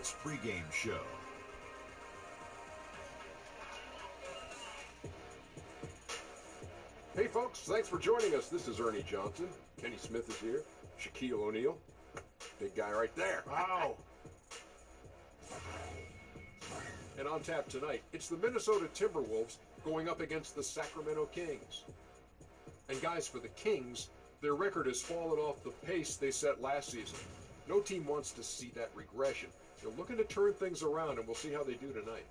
Sports pregame show. Hey folks, thanks for joining us. This is Ernie Johnson. Kenny Smith is here. Shaquille O'Neal. Big guy right there. Wow. And on tap tonight, it's the Minnesota Timberwolves going up against the Sacramento Kings. And guys, for the Kings, their record has fallen off the pace they set last season. No team wants to see that regression. They're looking to turn things around, and we'll see how they do tonight.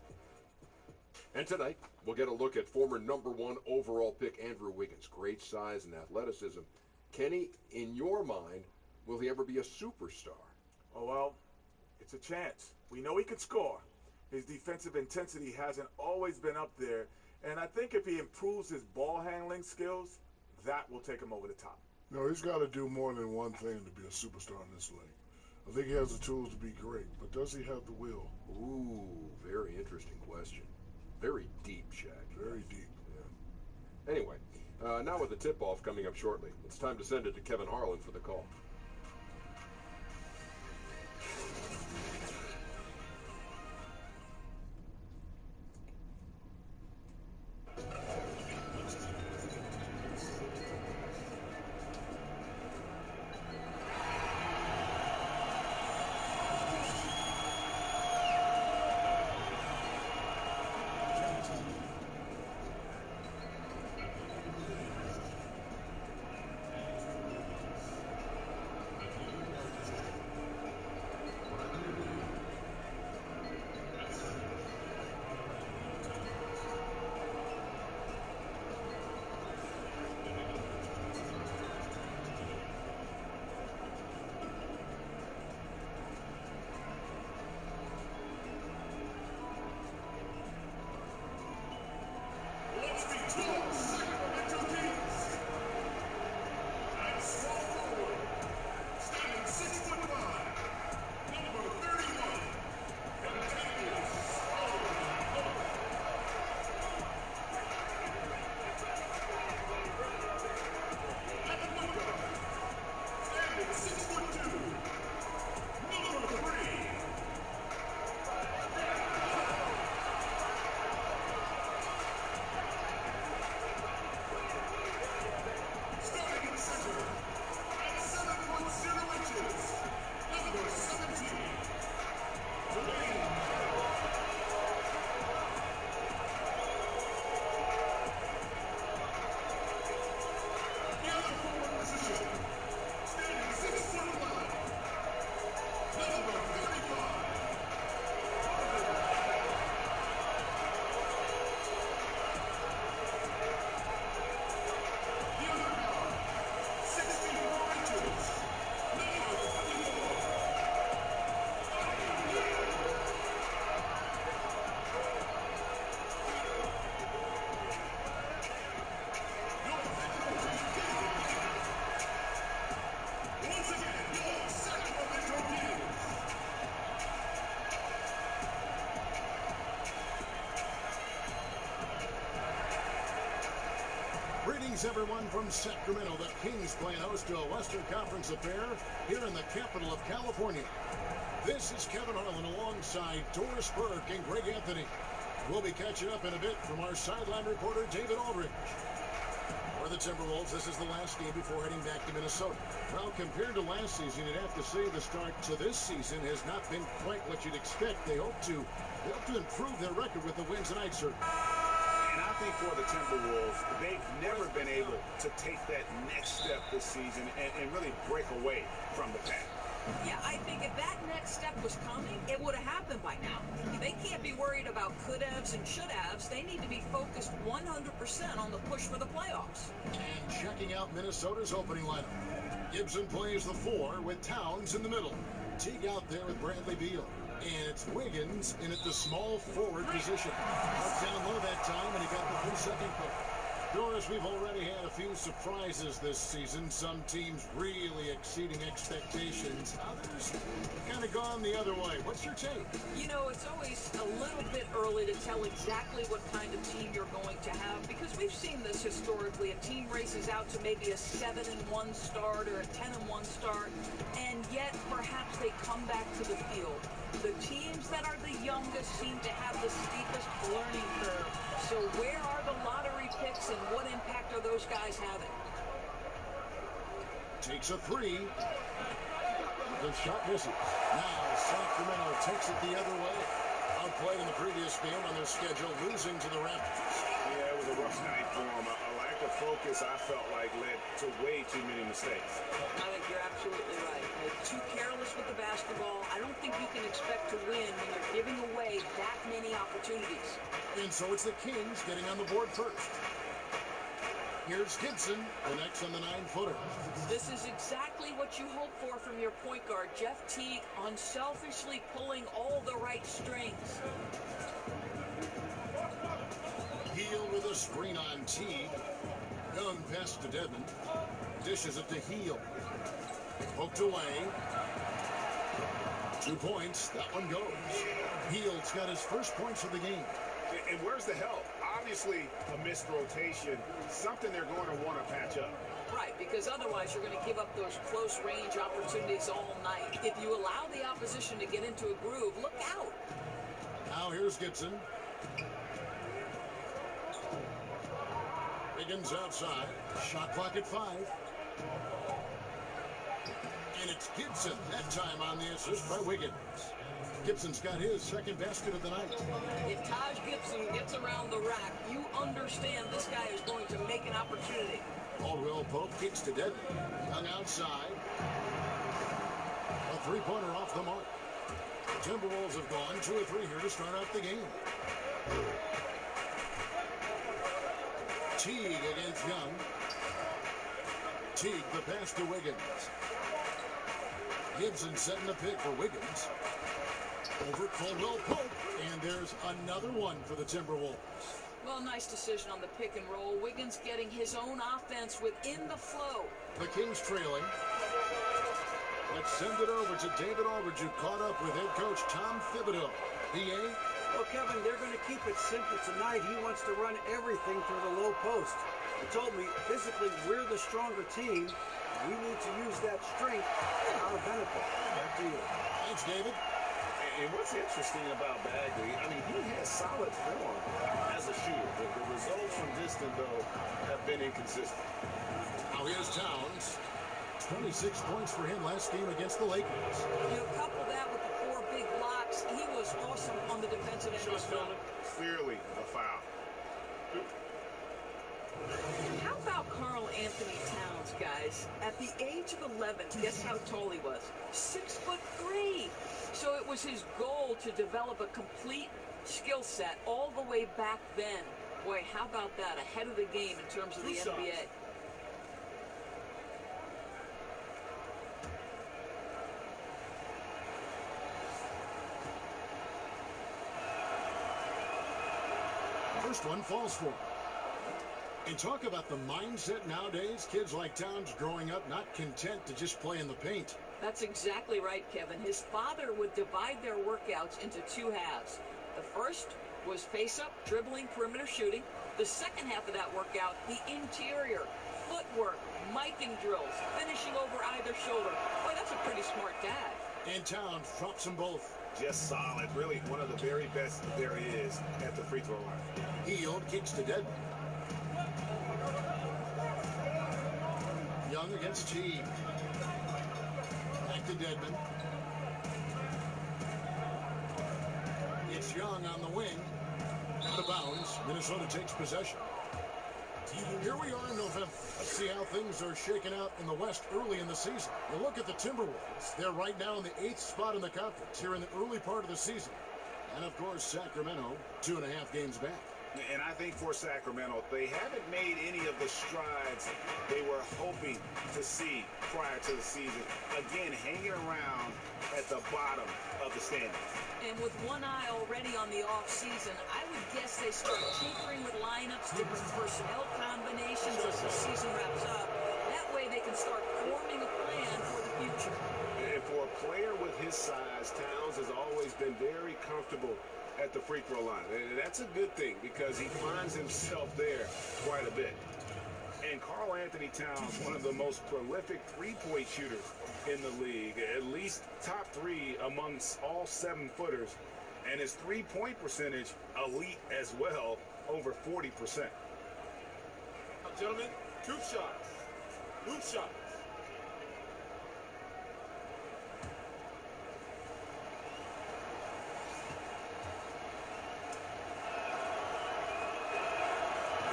And tonight, we'll get a look at former #1 overall pick Andrew Wiggins. Great size and athleticism. Kenny, in your mind, will he ever be a superstar? Oh, well, it's a chance. We know he can score. His defensive intensity hasn't always been up there, and I think if he improves his ball handling skills, that will take him over the top. No, he's got to do more than one thing to be a superstar in this league. I think he has the tools to be great, but does he have the will? Ooh, very interesting question. Very deep, Shaq. Very deep. Yeah. Anyway, now with the tip-off coming up shortly, it's time to send it to Kevin Harlan for the call. Everyone from Sacramento. The Kings playing host to a Western Conference affair here in the capital of California. This is Kevin Harlan alongside Doris Burke and Greg Anthony. We'll be catching up in a bit from our sideline reporter, David Aldridge. For the Timberwolves, this is the last game before heading back to Minnesota. Well, compared to last season, you'd have to say the start to this season has not been quite what you'd expect. They hope to improve their record with the wins tonight, sir. And I think for the Timberwolves, they've never been able to take that next step this season and really break away from the pack. Yeah, I think if that next step was coming, it would have happened by now. They can't be worried about could-haves and should-haves. They need to be focused 100% on the push for the playoffs. And checking out Minnesota's opening lineup. Gibson plays the 4 with Towns in the middle. Teague out there with Bradley Beal. And it's Wiggins in at the small forward position. Up down low that time, and he got the 3-second call. Doris, we've already had a few surprises this season. Some teams really exceeding expectations. Others kind of gone the other way. What's your take? You know, it's always a little bit early to tell exactly what kind of team you're going to have, because we've seen this historically. A team races out to maybe a 7-1 start or a 10-1 start, and yet perhaps they come back to the field. The team youngest seem to have the steepest learning curve. So where are the lottery picks and what impact are those guys having? Takes a three. The shot misses. Now Sacramento takes it the other way. Outplayed in the previous game on their schedule, losing to the Raptors. Yeah, it was a rough night for him. A lack of focus, I felt like, led to way too many mistakes. I think you're absolutely right. They're too careless with the basketball. I don't think you can expect to win when you're giving away that many opportunities. And so it's the Kings getting on the board first. Here's Gibson, the next on the 9-footer. This is exactly what you hope for from your point guard, Jeff Teague, unselfishly pulling all the right strings. Heel with a screen on Teague. Young pass to Dedmon. Dishes it to Heel. Poked away. 2 points. That one goes. Heel's got his first points of the game. And where's the help? Obviously, a missed rotation, something they're going to want to patch up. Right, because otherwise you're going to give up those close range opportunities all night. If you allow the opposition to get into a groove, look out. Now here's Gibson. Wiggins outside. Shot clock at 5. And it's Gibson, that time on the assist by Wiggins. Gibson's got his second basket of the night. If Taj Gibson gets around the rack, you understand this guy is going to make an opportunity. Caldwell Pope kicks to Dedmon. Young outside. A three-pointer off the mark. The Timberwolves have gone 2 or 3 here to start out the game. Teague against Young. Teague the pass to Wiggins. Gibson setting the pick for Wiggins. Over Caldwell Pope, and there's another one for the Timberwolves. Well, nice decision on the pick and roll. Wiggins getting his own offense within the flow. The Kings trailing. Let's send it over to David Aldridge, who caught up with head coach Tom Thibodeau. PA? Well, Kevin, they're going to keep it simple tonight. He wants to run everything through the low post. He told me, physically, we're the stronger team. We need to use that strength to our benefit. Back to you. Thanks, David. And what's interesting about Bagley, I mean, he has solid form as a shooter. The results from distance, though, have been inconsistent. Now here's Towns. 26 points for him last game against the Lakers. You know, couple that with the 4 big blocks. He was awesome on the defensive end of the field. Clearly a foul. How about Karl Anthony Towns, guys? At the age of 11, guess how tall he was? 6'3". So it was his goal to develop a complete skill set all the way back then. Boy, how about that? Ahead of the game in terms of the NBA. First one falls for him. And talk about the mindset nowadays. Kids like Towns growing up not content to just play in the paint. That's exactly right, Kevin. His father would divide their workouts into 2 halves. The first was face-up, dribbling, perimeter shooting. The second half of that workout, the interior, footwork, micing drills, finishing over either shoulder. Boy, that's a pretty smart dad. And Towns drops them both. Just solid. Really one of the very best there is at the free throw line. Hield kicks to Dedmon. Young against Teague. Back to Dedmon. It's Young on the wing. Out of bounds. Minnesota takes possession. Here we are in November. Let's see how things are shaking out in the West early in the season. You look at the Timberwolves. They're right now in the 8th spot in the conference here in the early part of the season. And, of course, Sacramento, 2.5 games back. And I think for Sacramento, they haven't made any of the strides they were hoping to see prior to the season. Again, hanging around at the bottom of the standings. And with one eye already on the off-season, I would guess they start tinkering with lineups, different personnel combinations as the season wraps up. That way they can start forming a plan for the future. And for a player with his size, Towns has always been very comfortable at the free throw line. And that's a good thing because he finds himself there quite a bit. And Karl Anthony Towns, one of the most prolific three-point shooters in the league, at least top 3 amongst all 7-footers. And his three-point percentage, elite as well, over 40%. Now, gentlemen, two shots. Loose shots.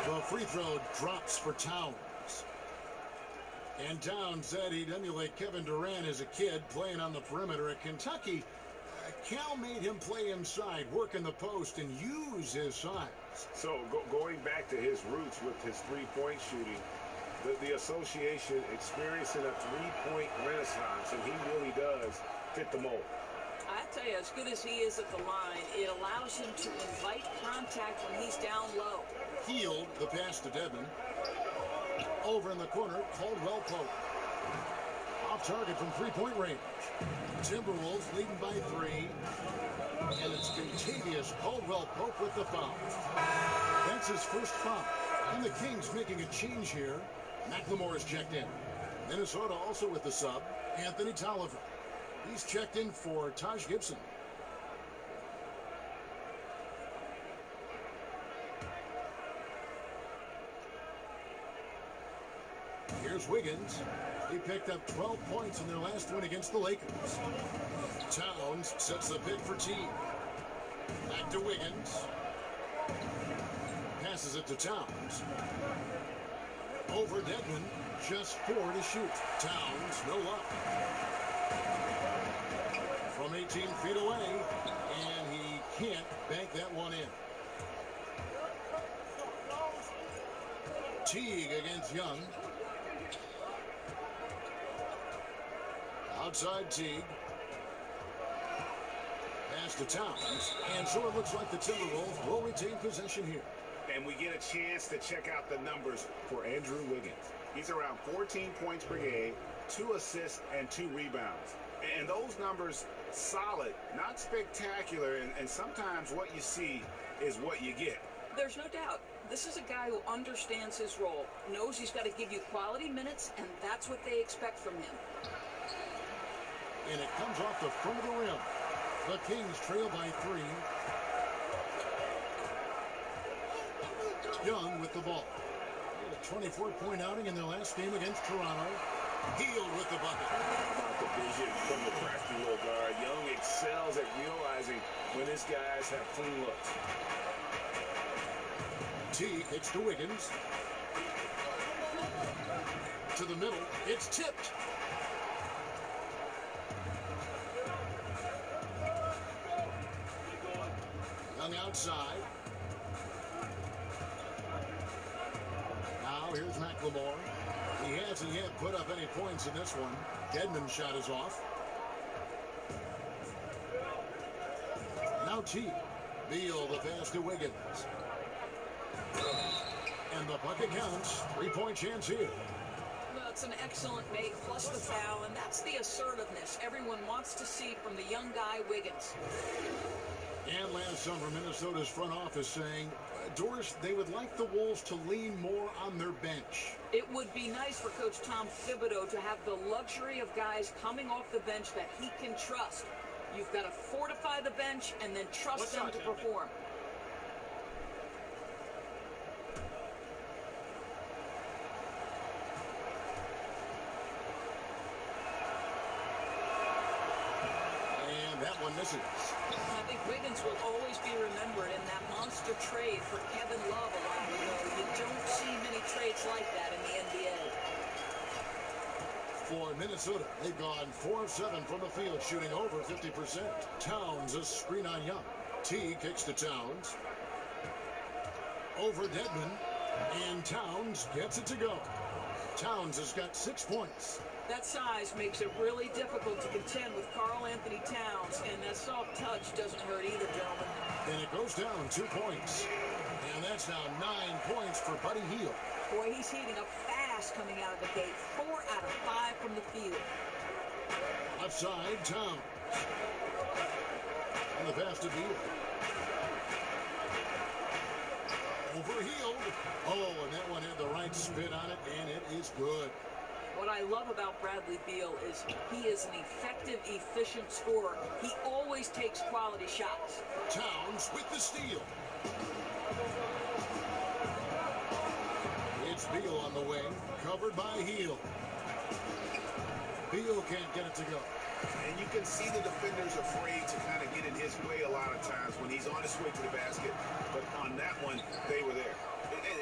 The free throw drops for Towns. And Towns said he'd emulate Kevin Durant as a kid playing on the perimeter at Kentucky. Cal made him play inside, work in the post, and use his size. So going back to his roots with his three-point shooting, the association experiencing a three-point renaissance, and he really does fit the mold. I tell you, as good as he is at the line, it allows him to invite contact when he's down low. Healed the pass to Dedmon. Over in the corner, Caldwell Pope. Off target from three-point range. Timberwolves leading by 3. And it's Contavious Caldwell Pope with the foul. That's his first foul. And the Kings making a change here. McLemore is checked in. Minnesota also with the sub, Anthony Tolliver. He's checked in for Taj Gibson. Here's Wiggins. He picked up 12 points in their last win against the Lakers. Towns sets the pick for Teague. Back to Wiggins. Passes it to Towns. Over Dedmon. Just 4 to shoot. Towns, no luck. From 18 feet away. And he can't bank that one in. Teague against Young. Outside Teague. Pass to Towns. And so it looks like the Timberwolves will retain possession here. And we get a chance to check out the numbers for Andrew Wiggins. He's around 14 points per game, 2 assists, and 2 rebounds. And those numbers, solid, not spectacular, and sometimes what you see is what you get. There's no doubt. This is a guy who understands his role, knows he's got to give you quality minutes, and that's what they expect from him. And it comes off the front of the rim. The Kings trail by 3. Young with the ball. He had a 24-point outing in their last game against Toronto. Healed with the bucket. How about the vision from the crafty little guard? Young excels at realizing when his guys have clean looks. Teague hits to Wiggins. To the middle. It's tipped. Young outside. Now here's McLemore. He hasn't yet put up any points in this one. Dedmon's shot is off. Now Teague. Beal the pass to Wiggins. And the bucket counts. 3-point chance here. Well, it's an excellent make, plus the foul, and that's the assertiveness everyone wants to see from the young guy, Wiggins. And last summer, Minnesota's front office saying, Doris, they would like the Wolves to lean more on their bench. It would be nice for Coach Tom Thibodeau to have the luxury of guys coming off the bench that he can trust. You've got to fortify the bench and then trust them to perform. That one misses. I think Wiggins will always be remembered in that monster trade for Kevin Love a while ago. You don't see many trades like that in the NBA. For Minnesota, they've gone 4 of 7 from the field, shooting over 50%. Towns a screen on Young. T kicks to Towns. Over Dedmon. And Towns gets it to go. Towns has got 6 points. That size makes it really difficult to contend with Karl Anthony Towns, and that soft touch doesn't hurt either, gentlemen. And it goes down 2 points. And that's now 9 points for Buddy Hield. Boy, he's heating up fast coming out of the gate. 4 out of 5 from the field. Outside, Towns. And the pass to Beal. Over Hield. Oh, and that one had the right spin on it, and it is good. What I love about Bradley Beal is he is an effective, efficient scorer. He always takes quality shots. Towns with the steal. It's Beal on the wing, covered by Hield. Beal can't get it to go. And you can see the defenders afraid to kind of get in his way a lot of times when he's on his way to the basket. But on that one, they were there.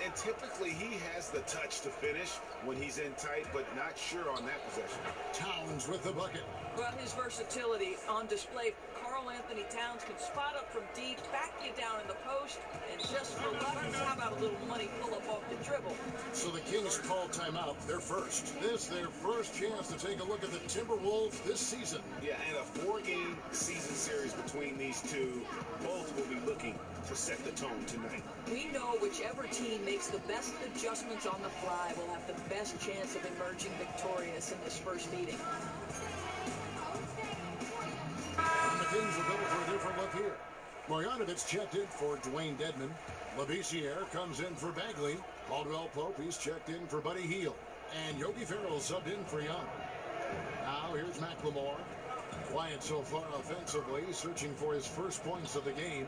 And typically he has the touch to finish when he's in tight, but not sure on that possession. Towns with the bucket. Well, his versatility on display. Karl Anthony Towns can spot up from deep, back you down in the post, and just for luck, how about a little money pull-up off the dribble? So the Kings call timeout. They're first. This their first chance to take a look at the Timberwolves this season. Yeah, and a 4-game season series between these two. Both will be looking to set the tone tonight. We know whichever team makes the best adjustments on the fly will have the best chance of emerging victorious in this first meeting. And the Kings will go for a different look here. Marjanovic checked in for Dwayne Dedmon. Labissiere comes in for Bagley. Caldwell Pope, he's checked in for Buddy Hield. And Yogi Ferrell subbed in for Young. Now here's McLemore. Quiet so far offensively, searching for his first points of the game.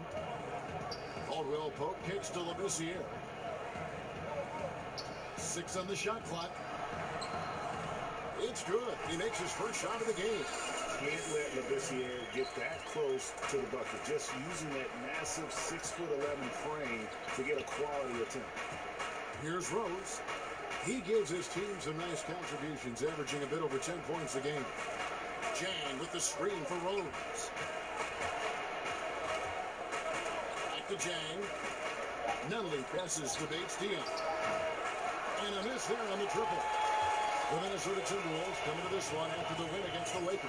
Caldwell Pope kicks to Labissiere. 6 on the shot clock. It's good. He makes his first shot of the game. Can't let Labissiere get that close to the bucket. Just using that massive 6'11" frame to get a quality attempt. Here's Rose. He gives his team some nice contributions, averaging a bit over 10 points a game. Jang with the screen for Rose. Back to Jang. Nunley passes to Bates-Diop. And a miss there on the triple. The Minnesota Timberwolves coming to this one after the win against the Lakers.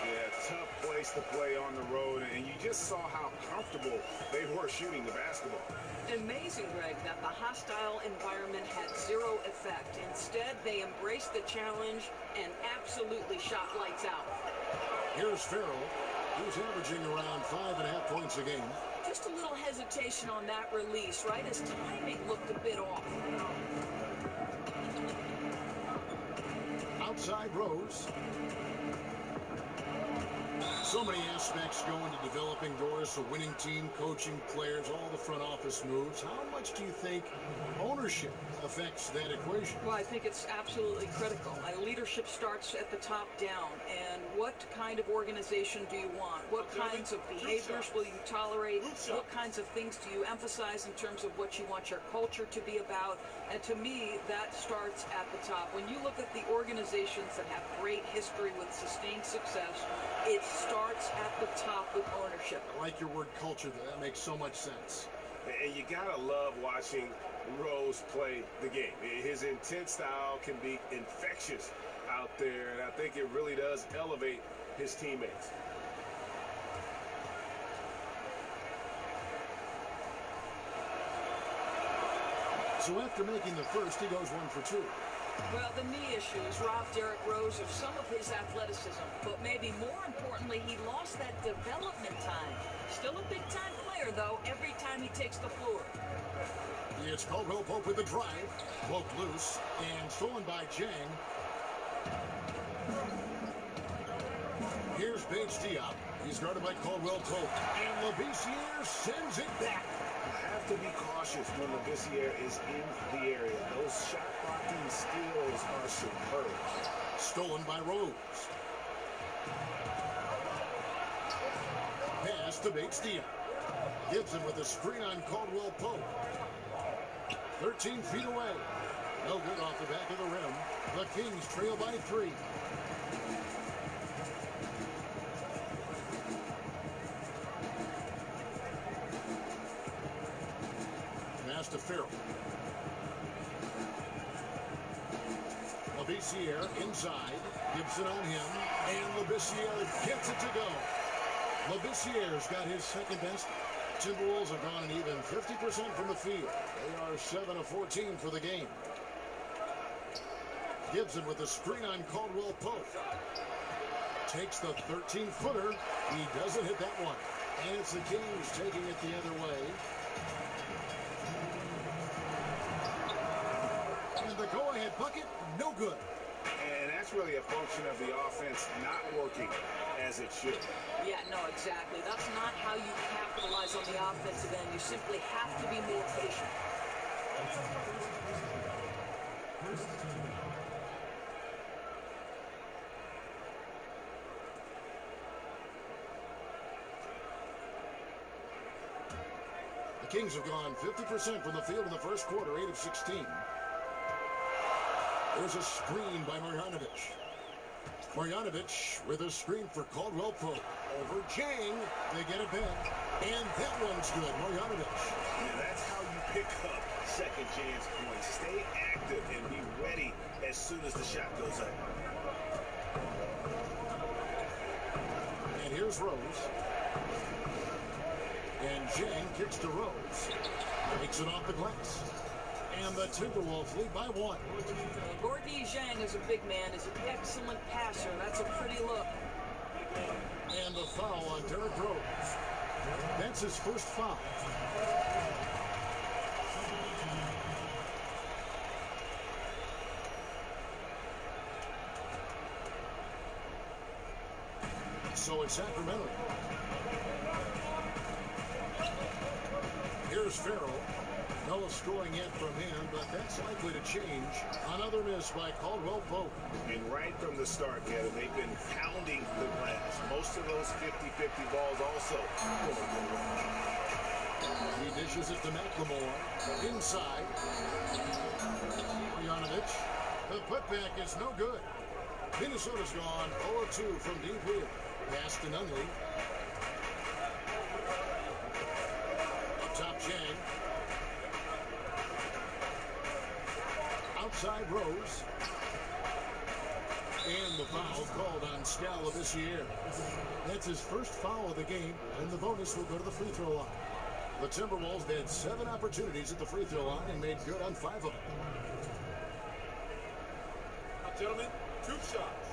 Yeah, tough place to play on the road, and you just saw how comfortable they were shooting the basketball. Amazing, Greg, that the hostile environment had zero effect. Instead, they embraced the challenge and absolutely shot lights out. Here's Ferrell, who's averaging around 5.5 points a game. Just a little hesitation on that release, right? His timing looked a bit off. Outside Rose. So many aspects go into developing Doris, a winning team, coaching players, all the front office moves. How much do you think ownership affects that equation? Well, I think it's absolutely critical. Leadership starts at the top down. And what kind of organization do you want? What kinds of behaviors will you tolerate? What kinds of things do you emphasize in terms of what you want your culture to be about? And to me, that starts at the top. When you look at the organizations that have great history with sustained success, it starts at the top with ownership. I like your word culture, though. That makes so much sense. And you gotta love watching Rose play the game. His intense style can be infectious out there, and I think it really does elevate his teammates. So after making the first, he goes 1 for 2. Well, the knee issues robbed Derrick Rose of some of his athleticism, but maybe more importantly, he lost that development time. Still a big-time player, though, every time he takes the floor. It's Caldwell Pope with the drive. Pope loose and stolen by Jang. Here's Bates-Diop. He's guarded by Caldwell Pope. And Labissiere sends it back. You have to be cautious when Labissiere is in the area. Those shot blocking skills are superb. Stolen by Rose. Pass to Bates-Diop. Gibson with a screen on Caldwell Pope. 13 feet away. No good off the back of the rim. The Kings trail by 3. Pass to Ferrell. Labissiere inside. Gibson on him. And Labissiere gets it to go. Labissiere's got his second best. Timberwolves have gone an even 50% from the field. They are 7 of 14 for the game. Gibson with the screen on Caldwell Pope. Takes the 13-footer. He doesn't hit that one. And it's the Kings taking it the other way. And the go-ahead bucket, no good. And that's really a function of the offense not working as it should. Yeah, no, exactly. That's not how you capitalize on the offensive end. You simply have to be more patient. The Kings have gone 50% from the field in the first quarter, 8 of 16. There's a screen by Marjanovic. Marjanovic with a screen for Caldwell Pope. Over Jang, they get it back. And that one's good, Marjanovic. Yeah, that's how you pick up second chance points. Stay active and be ready as soon as the shot goes up. And here's Rose. And Jang kicks to Rose. Makes it off the glass. And the Timberwolves lead by 1. Gorgui Dieng is a big man, is an excellent passer. That's a pretty look. And the foul on Derrick Rose. That's his first foul. So it's Sacramento. Here's Farrell. No scoring yet from him, but that's likely to change. Another miss by Caldwell Pope. And right from the start, Kevin, they've been pounding the glass. Most of those 50-50 balls also go range. He dishes it to McLemore. Inside. Marjanovic. The putback is no good. Minnesota's gone 0-2 from deep here. Pass to Nunley. Up top, Jang. Outside Rose. And the foul called on Scalavissiere. That's his first foul of the game, and the bonus will go to the free throw line. The Timberwolves had 7 opportunities at the free throw line and made good on 5 of them. Now, gentlemen, 2 shots.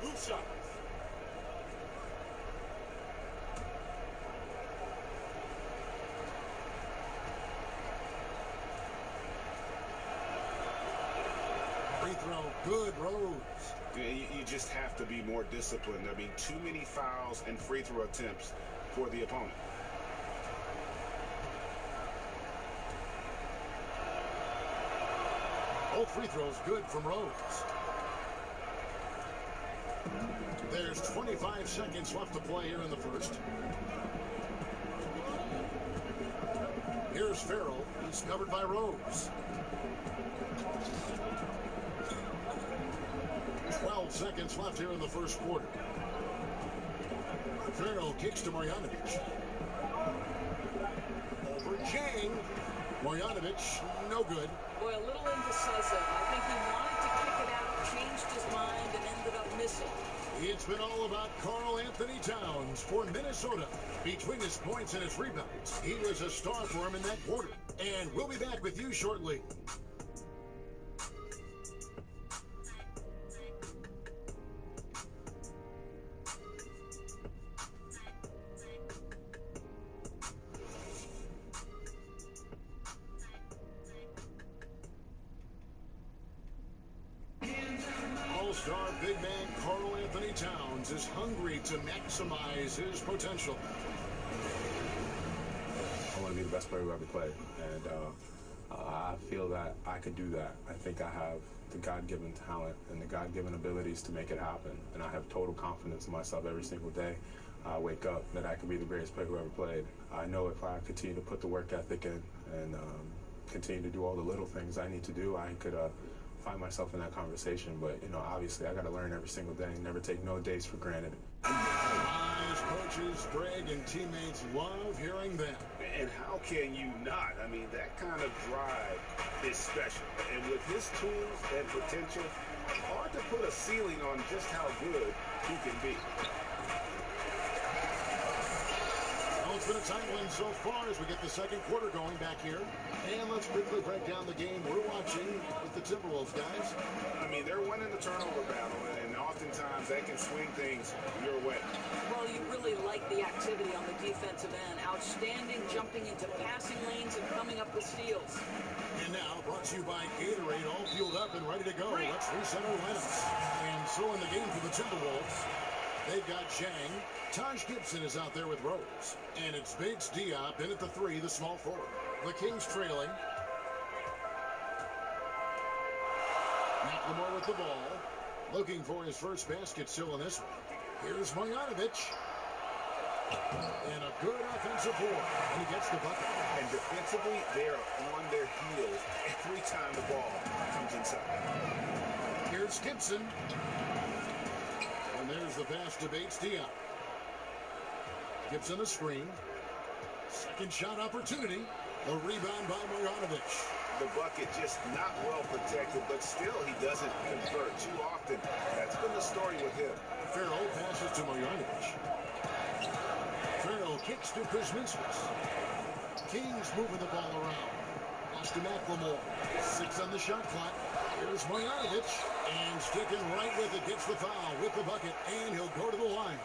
Loop shots. Free throw, good, Rose. You just have to be more disciplined. I mean, too many fouls and free throw attempts for the opponent. Both free throws good from Rose. There's 25 seconds left to play here in the first. Here's Farrell. He's covered by Rose. 12 seconds left here in the first quarter. Farrell kicks to Marjanovic. Over Jang. Marjanovic, no good. Boy, a little indecisive. I think he wanted to kick it out, changed his mind, and ended up missing. It's been all about Karl Anthony Towns for Minnesota. Between his points and his rebounds, he was a star for him in that quarter. And we'll be back with you shortly. All-star big man Karl Anthony Towns is hungry to maximize his potential. I want to be the best player who ever played, and I feel that I could do that. I think I have the God-given talent and the God-given abilities to make it happen, and I have total confidence in myself every single day. I wake up that I can be the greatest player who ever played. I know if I continue to put the work ethic in and continue to do all the little things I need to do, I could find myself in that conversation. But, you know, obviously I got to learn every single day and never take no days for granted. His coaches, Greg, and teammates love hearing that. And how can you not? I mean, that kind of drive is special. And with his tools and potential, hard to put a ceiling on just how good he can be. Well, it's been a tight one so far as we get the second quarter going back here. And let's quickly break down the game we're watching with the Timberwolves, guys. I mean, they're winning the turnover battle, and oftentimes that can swing things your way. Well, you really like the activity on the defensive end. Outstanding jumping into passing lanes and coming up with steals. And now, brought to you by Gatorade, all fueled up and ready to go. Let's reset our lineups. And so in the game for the Timberwolves, they've got Zhang. Taj Gibson is out there with Rose. And it's Bates Diop in at the 3, the small forward. The Kings trailing. McLemore with the ball. Looking for his first basket still in this one. Here's Marjanovic. And a good offensive board. And he gets the bucket. And defensively, they're on their heels every time the ball comes inside. Here's Gibson. And there's the pass to Bates Diop. Gibson a screen. Second shot opportunity. The rebound by Marjanovic. The bucket just not well protected, but still he doesn't convert too often. That's been the story with him. Farrell passes to Marjanovic. Farrell kicks to Kuzminskas. Kings moving the ball around. Pass to McLemore. 6 on the shot clock. Here's Marjanovic. And sticking right with it. Gets the foul with the bucket. And he'll go to the line.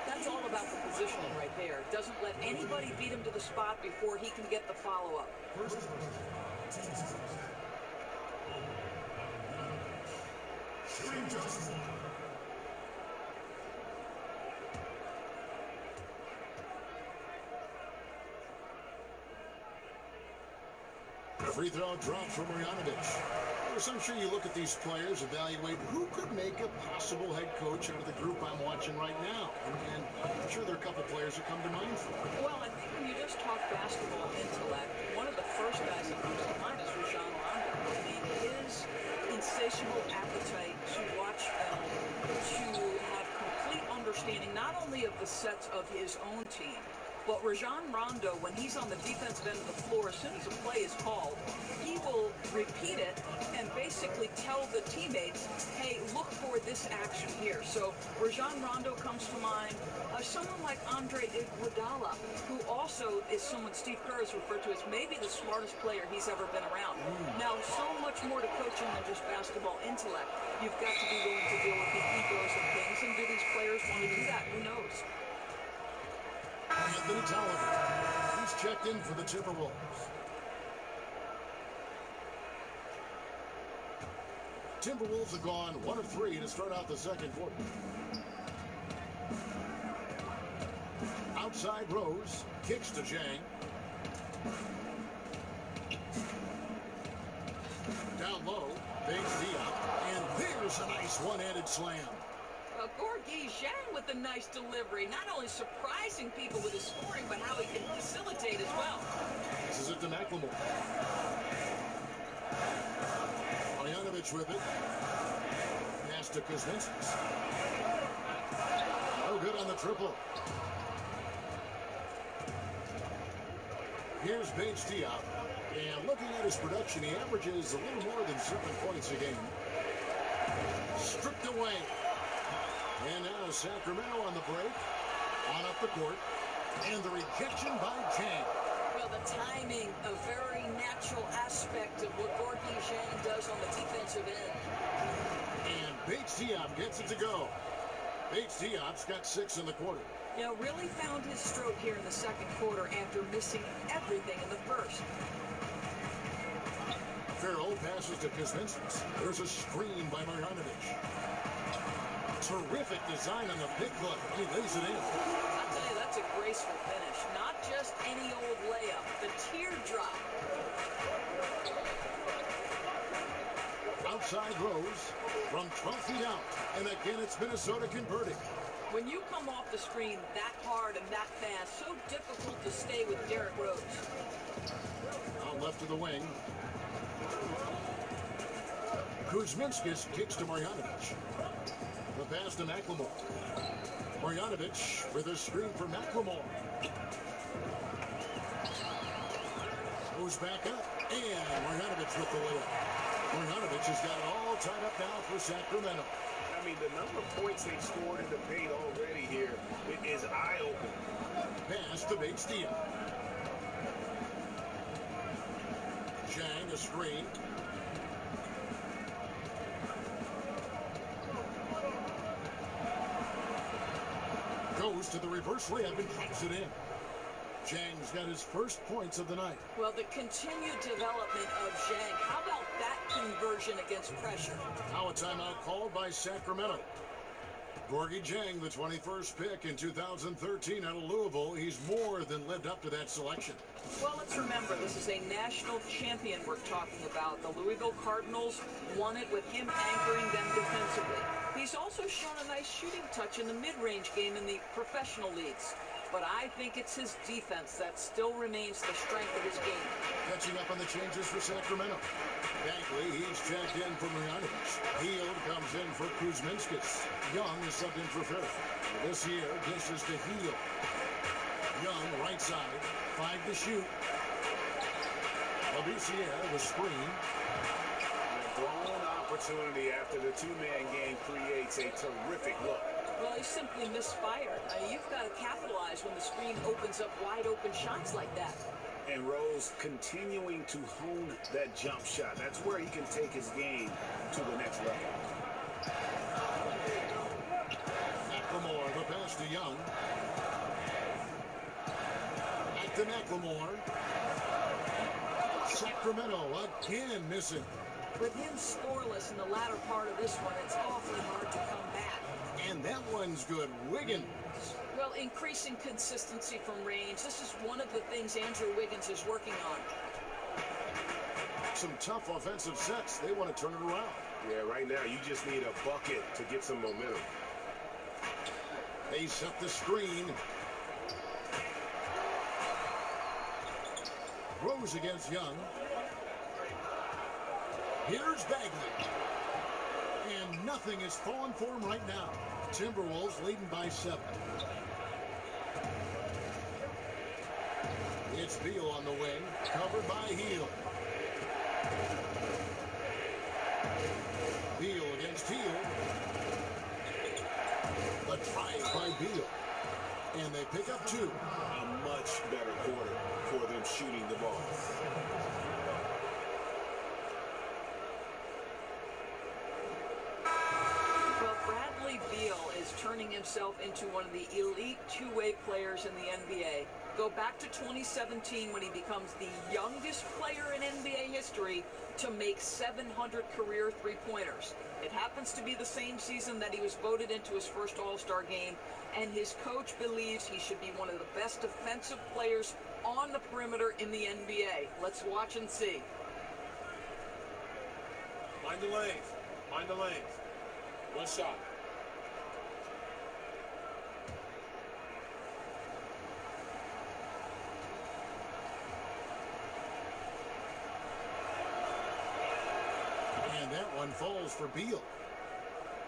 That's all about the positioning right there. Doesn't let anybody beat him to the spot before he can get the follow-up. Free throw dropped for Marjanovic. So I'm sure you look at these players, evaluate who could make a possible head coach out of the group I'm watching right now. And I'm sure there are a couple players that come to mind for me. Well, I think when you just talk basketball intellect, one of the first guys that comes to mind is Rajon Rondo. I mean, his insatiable appetite to watch film, to have complete understanding not only of the sets of his own team, but Rajon Rondo, when he's on the defensive end of the floor, as soon as a play is called, he will repeat it and basically tell the teammates, hey, look for this action here. So Rajon Rondo comes to mind. Someone like Andre Iguodala, who also is someone Steve Kerr has referred to as maybe the smartest player he's ever been around. Now, so much more to coaching than just basketball intellect. You've got to be willing to deal with the egos of things, and do these players want to do that? Who knows? Anthony Tolliver. He's checked in for the Timberwolves. Timberwolves have gone 1 of 3 to start out the second quarter. Outside Rose. Kicks to Zhang. Down low. Bates Diop. And there's a nice one-handed slam. Gorgui Zhang with a nice delivery, not only surprising people with his scoring, but how he can facilitate as well. This is it to McLemore. Marjanovic with it. Pass to Kuzminskas. Oh, good on the triple. Here's Bates Diop. And looking at his production, he averages a little more than 7 points a game. Stripped away. And now Sacramento on the break. On up the court. And the rejection by Zhang. Well, the timing, a very natural aspect of what Gorgui Zhang does on the defensive end. And Bates Diop gets it to go. Bates Diop's got 6 in the quarter. You know, really found his stroke here in the second quarter after missing everything in the first. Farrell passes to Kuzminskas. There's a screen by Marjanovic. Terrific design on the pick hook. He lays it in. I'll tell you, that's a graceful finish. Not just any old layup. The teardrop. Outside Rose from 12 feet out. And again, it's Minnesota converting. When you come off the screen that hard and that fast, so difficult to stay with Derrick Rose. Out left to the wing. Kuzminskas kicks to Marjanovic. The pass to McLemore. Marjanovic with a screen for McLemore. Goes back up. And Marjanovic with the layup. Marjanovic has got it all tied up now for Sacramento. I mean, the number of points they've scored in the paint already here is eye-opening. Pass to Bates Diop. Zhang a screen. goes to the reverse layup and drops it in. Zhang's got his first points of the night. Well, the continued development of Zhang. How about that conversion against pressure? Now a timeout called by Sacramento. Gorgui Dieng, the 21st pick in 2013 out of Louisville. He's more than lived up to that selection. Well, let's remember, this is a national champion we're talking about. The Louisville Cardinals won it with him anchoring them defensively. He's also shown a nice shooting touch in the mid-range game in the professional leagues. But I think it's his defense that still remains the strength of his game. Catching up on the changes for Sacramento. Bagley, he's checked in for Marjanovic. Hield comes in for Kuzminskis. Young is subbed in for Ferry. This year, dishes to Hield. Young, right side, 5 to shoot. Labissiere, the screen. The thrown opportunity after the two-man game creates a terrific look. Well, he simply misfired. You've got to capitalize when the screen opens up wide open shots like that. And Rose continuing to hone that jump shot. That's where he can take his game to the next level. McLemore, the pass to Young. Back to McLemore. Sacramento again missing. With him scoreless in the latter part of this one, it's awfully hard to come back. And that one's good. Wiggins. Well, increasing consistency from range. This is one of the things Andrew Wiggins is working on. Some tough offensive sets. They want to turn it around. Yeah, right now you just need a bucket to get some momentum. They set the screen. Rose against Young. Here's Bagley. And nothing is falling for him right now. Timberwolves leading by 7. It's Beal on the wing, covered by Hield. Beal against Hield. The drive by Beal. And they pick up 2. A much better quarter for them shooting the ball. Beal is turning himself into one of the elite two-way players in the NBA. Go back to 2017 when he becomes the youngest player in NBA history to make 700 career three-pointers. It happens to be the same season that he was voted into his first All-Star game, and his coach believes he should be one of the best defensive players on the perimeter in the NBA. Let's watch and see. Mind the lanes. Mind the lanes. One shot. And that one falls for Beal.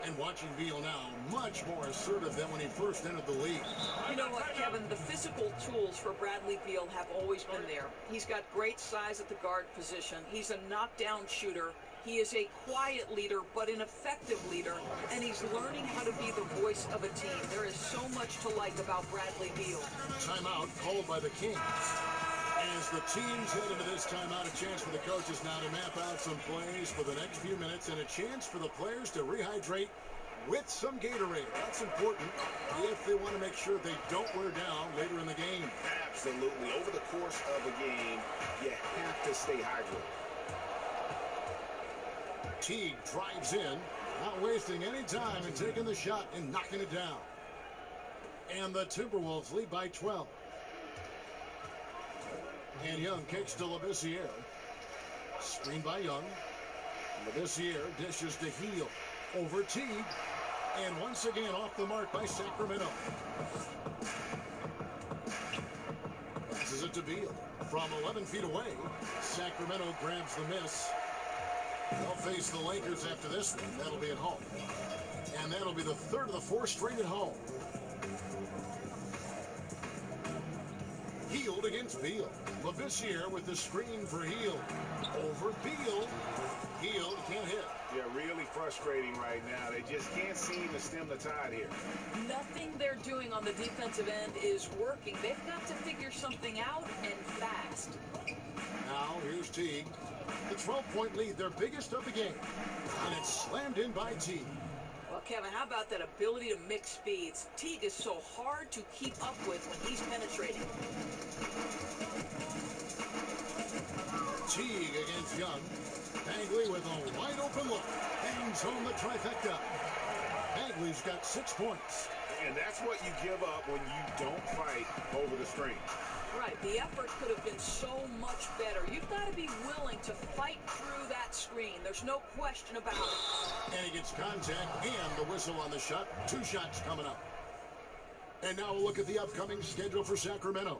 And watching Beal now, much more assertive than when he first entered the league. You know what, Kevin? The physical tools for Bradley Beal have always been there. He's got great size at the guard position. He's a knockdown shooter. He is a quiet leader, but an effective leader, and he's learning how to be the voice of a team. There is so much to like about Bradley Beal. Timeout called by the Kings. As the teams head into this timeout, a chance for the coaches now to map out some plays for the next few minutes and a chance for the players to rehydrate with some Gatorade. That's important if they want to make sure they don't wear down later in the game. Absolutely. Over the course of a game, you have to stay hydrated. Teague drives in, not wasting any time and taking the shot and knocking it down. And the Timberwolves lead by 12. And Young kicks to Labissiere. Screened by Young. Labissiere dishes to Hield. Over Teague. And once again off the mark by Sacramento. Passes it to Beal. From 11 feet away, Sacramento grabs the miss. They'll face the Lakers after this one. That'll be at home. And that'll be the third of the four straight at home. Hield against Beal. Labissiere with the screen for Hield. Over Beal. Hield can't hit. Yeah, really frustrating right now. They just can't seem to stem the tide here. Nothing they're doing on the defensive end is working. They've got to figure something out, and fast. Now, here's Teague. The 12-point lead, their biggest of the game. And it's slammed in by Teague. Well, Kevin, how about that ability to mix speeds? Teague is so hard to keep up with when he's penetrating. Teague against Young. Bagley with a wide open look. Hangs home the trifecta. Bagley's got 6 points. And that's what you give up when you don't fight over the screen. Right, the effort could have been so much better. You've got to be willing to fight through that screen. There's no question about it. And he gets contact and the whistle on the shot. 2 shots coming up. And now we'll look at the upcoming schedule for Sacramento.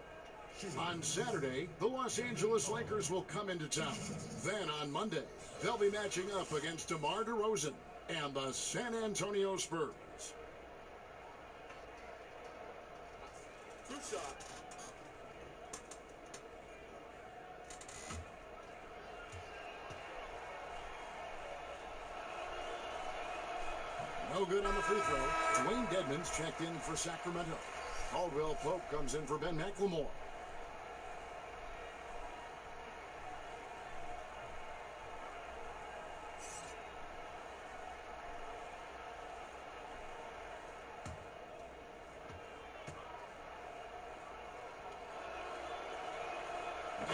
On Saturday, the Los Angeles Lakers will come into town. Then on Monday, they'll be matching up against DeMar DeRozan and the San Antonio Spurs. 2 shots. No good on the free throw. Dwayne Dedmon's checked in for Sacramento. Caldwell Pope comes in for Ben McLemore.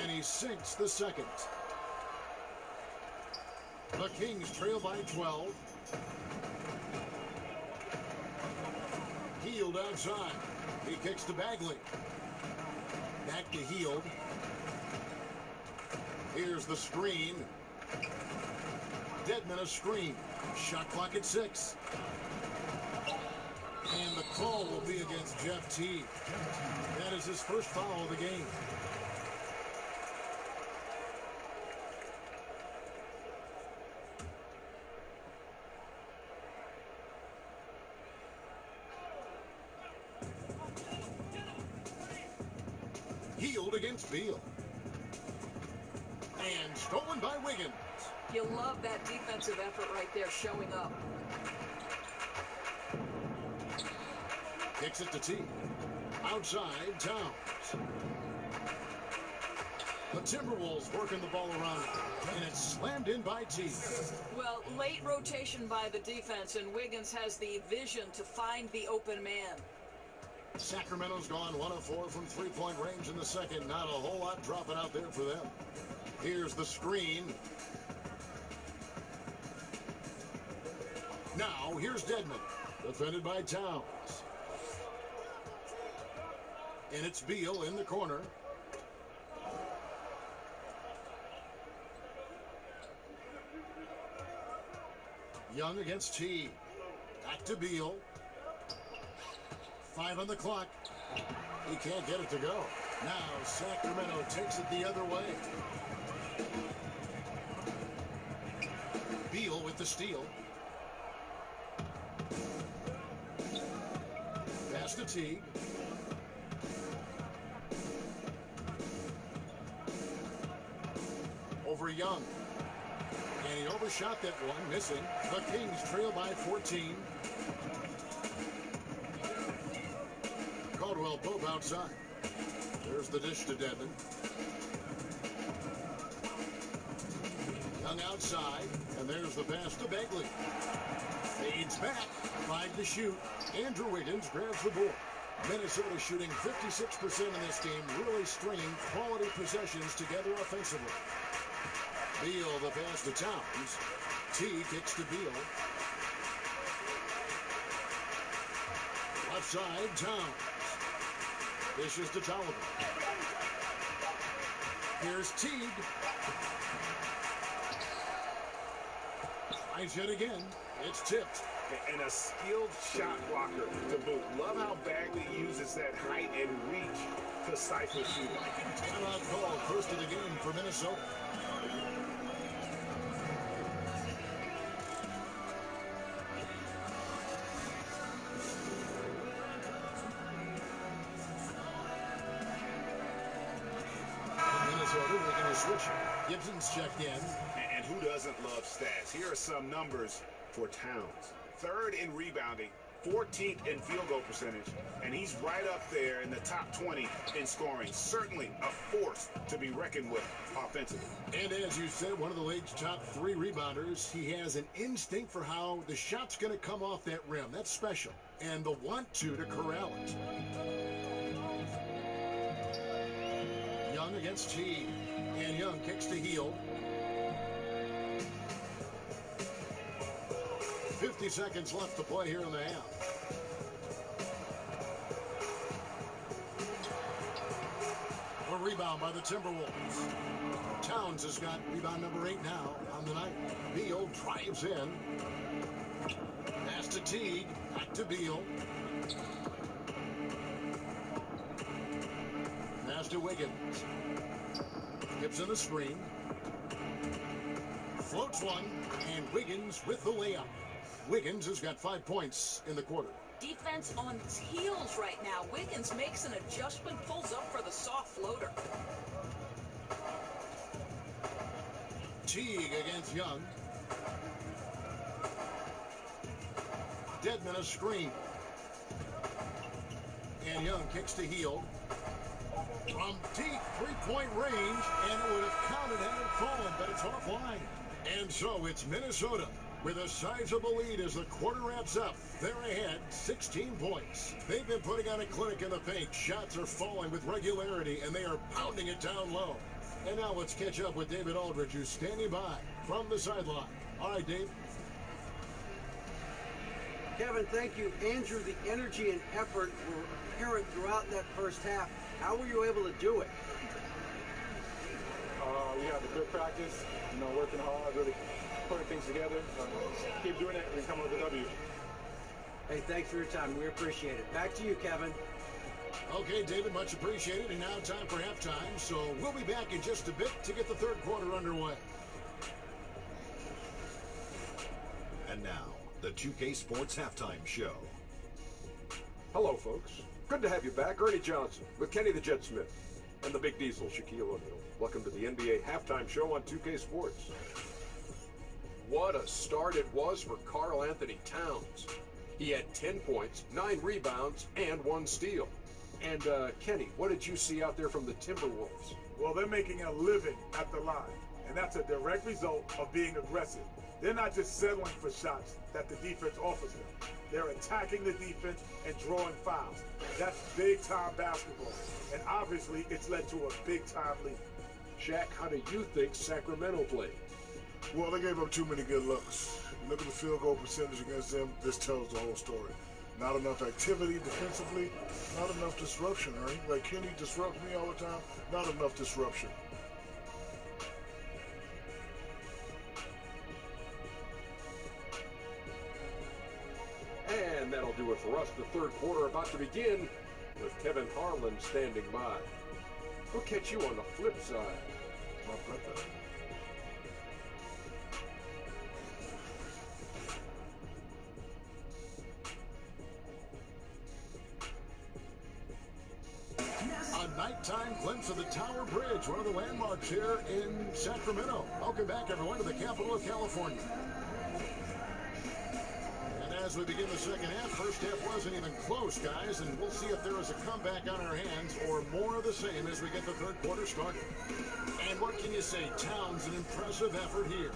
And he sinks the second. The Kings trail by 12. Hield outside. He kicks to Bagley. Back to Hield. Here's the screen. Dedmon a screen. Shot clock at 6. And the call will be against Jeff Teague. That is his first foul of the game. Hield against Beal. And stolen by Wiggins. You love that defensive effort right there showing up. Kicks it to Teague. Outside, Towns. The Timberwolves working the ball around, and it's slammed in by Teague. Well, late rotation by the defense, and Wiggins has the vision to find the open man. Sacramento's gone 1 of 4 from three-point range in the second. Not a whole lot dropping out there for them. Here's the screen. Now, here's Dedmon. Defended by Towns. And it's Beal in the corner. Young against Teague. Back to Beal. 5 on the clock. He can't get it to go. Now Sacramento takes it the other way. Beal with the steal. Pass to Teague. Over Young. And he overshot that one, missing. The Kings trail by 14. Caldwell Pope outside. There's the dish to Dedmon. Young outside, and there's the pass to Bagley. Fades back, 5 to shoot. Andrew Wiggins grabs the board. Minnesota shooting 56% in this game, really stringing quality possessions together offensively. Beal the pass to Towns. T kicks to Beal. Left side, Towns. Dishes to Tolliver. Here's Teague. Tries yet again. It's tipped. And a skilled shot blocker to boot. Love how Bagley uses that height and reach to stifle shooting. Timeout call, first of the game for Minnesota. Minnesota making a switch. Gibson's checked in. And who doesn't love stats? Here are some numbers for Towns. 3rd in rebounding, 14th in field goal percentage, and he's right up there in the top 20 in scoring. Certainly a force to be reckoned with offensively. And as you said, one of the league's top 3 rebounders. He has an instinct for how the shot's going to come off that rim. That's special. And the want-to corral it. Young against Teague. And Young kicks to Hield. 50 seconds left to play here in the half. A rebound by the Timberwolves. Towns has got rebound number 8 now on the night. Beal drives in. Pass to Teague. Back to Beal. Pass to Wiggins. Gives in the screen. Floats one. And Wiggins with the layup. Wiggins has got 5 points in the quarter. Defense on its heels right now. Wiggins makes an adjustment, pulls up for the soft floater. Teague against Young. Dedmon a screen. And Young kicks to Hield. From deep three-point range, and it would have counted had it fallen, but it's offline. And so it's Minnesota with a sizable lead as the quarter wraps up. They're ahead, 16 points. They've been putting on a clinic in the paint. Shots are falling with regularity, and they are pounding it down low. And now let's catch up with David Aldridge, who's standing by from the sideline. All right, Dave. Kevin, thank you. Andrew, the energy and effort were apparent throughout that first half. How were you able to do it? We had a good practice, working hard, really putting things together. Keep doing it and come up with a W. Hey, thanks for your time. We appreciate it. Back to you, Kevin. Okay, David, much appreciated. And now time for halftime. So we'll be back in just a bit to get the third quarter underway. And now, the 2K Sports Halftime Show. Hello, folks. Good to have you back. Ernie Johnson with Kenny the Jet Smith and the Big Diesel, Shaquille O'Neal. Welcome to the NBA Halftime Show on 2K Sports. What a start it was for Karl Anthony Towns. He had 10 points, 9 rebounds, and 1 steal. And, Kenny, what did you see out there from the Timberwolves? Well, they're making a living at the line, and that's a direct result of being aggressive. They're not just settling for shots that the defense offers them. They're attacking the defense and drawing fouls. That's big-time basketball, and obviously it's led to a big-time lead. Shaq, how do you think Sacramento played? Well, they gave up too many good looks. Look at the field goal percentage against them. This tells the whole story. Not enough activity defensively, not enough disruption, right? Like Kenny disrupts me all the time, not enough disruption. And that'll do it for us. The third quarter about to begin with Kevin Harlan standing by. We'll catch you on the flip side. My brother. A nighttime glimpse of the Tower Bridge, one of the landmarks here in Sacramento. Welcome back, everyone, to the capital of California. And as we begin the second half, first half wasn't even close, guys, and we'll see if there is a comeback on our hands or more of the same as we get the third quarter started. And what can you say? Towns, an impressive effort here.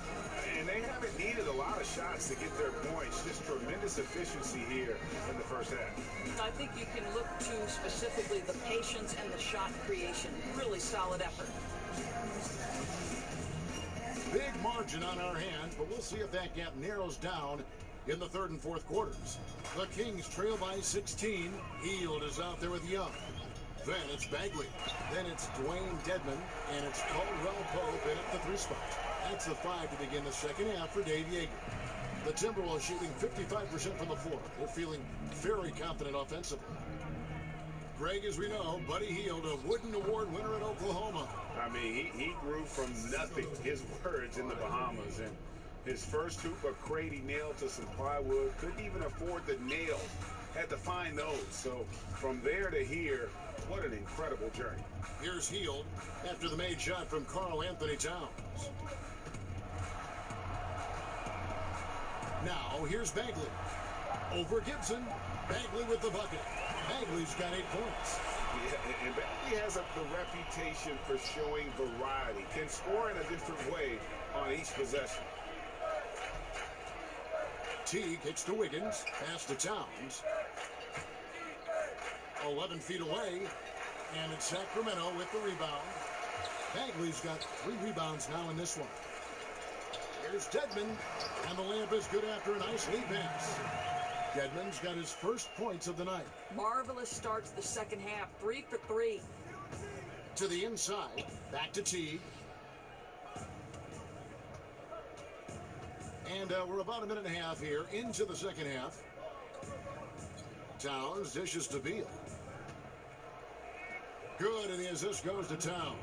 And they haven't needed a lot of shots to get their points. Just tremendous efficiency here in the first half. I think you can look to specifically the patience and the shot creation. Really solid effort. Big margin on our hands, but we'll see if that gap narrows down in the third and fourth quarters. The Kings trail by 16. Hield is out there with Young. Then it's Bagley. Then it's Dwayne Dedmon. And it's Caldwell Pope in at the 3 spot. That's the 5 to begin the second half for Dave Yeager. The Timberwolves shooting 55% from the floor. They're feeling very confident offensively. Greg, as we know, Buddy Hield, a Wooden Award winner in Oklahoma. I mean, he grew from nothing, his words, in the Bahamas. And his first hoop of crate he nailed to some plywood. Couldn't even afford the nails. Had to find those. So from there to here, what an incredible journey. Here's Hield after the made shot from Karl Anthony Towns. Now, here's Bagley. Over Gibson. Bagley with the bucket. Bagley's got 8 points. Yeah, and Bagley has the reputation for showing variety. Can score in a different way on each possession. T kicks to Wiggins. Pass to Towns. 11 feet away. And it's Sacramento with the rebound. Bagley's got 3 rebounds now in this one. Here's Dedmon. And the layup is good after a nice lead pass. Dedmon's got his first points of the night. Marvelous starts the second half. 3 for 3. To the inside. Back to Teague. And we're about a minute and a half here into the second half. Towns dishes to Beal. Good, and the assist goes to Towns.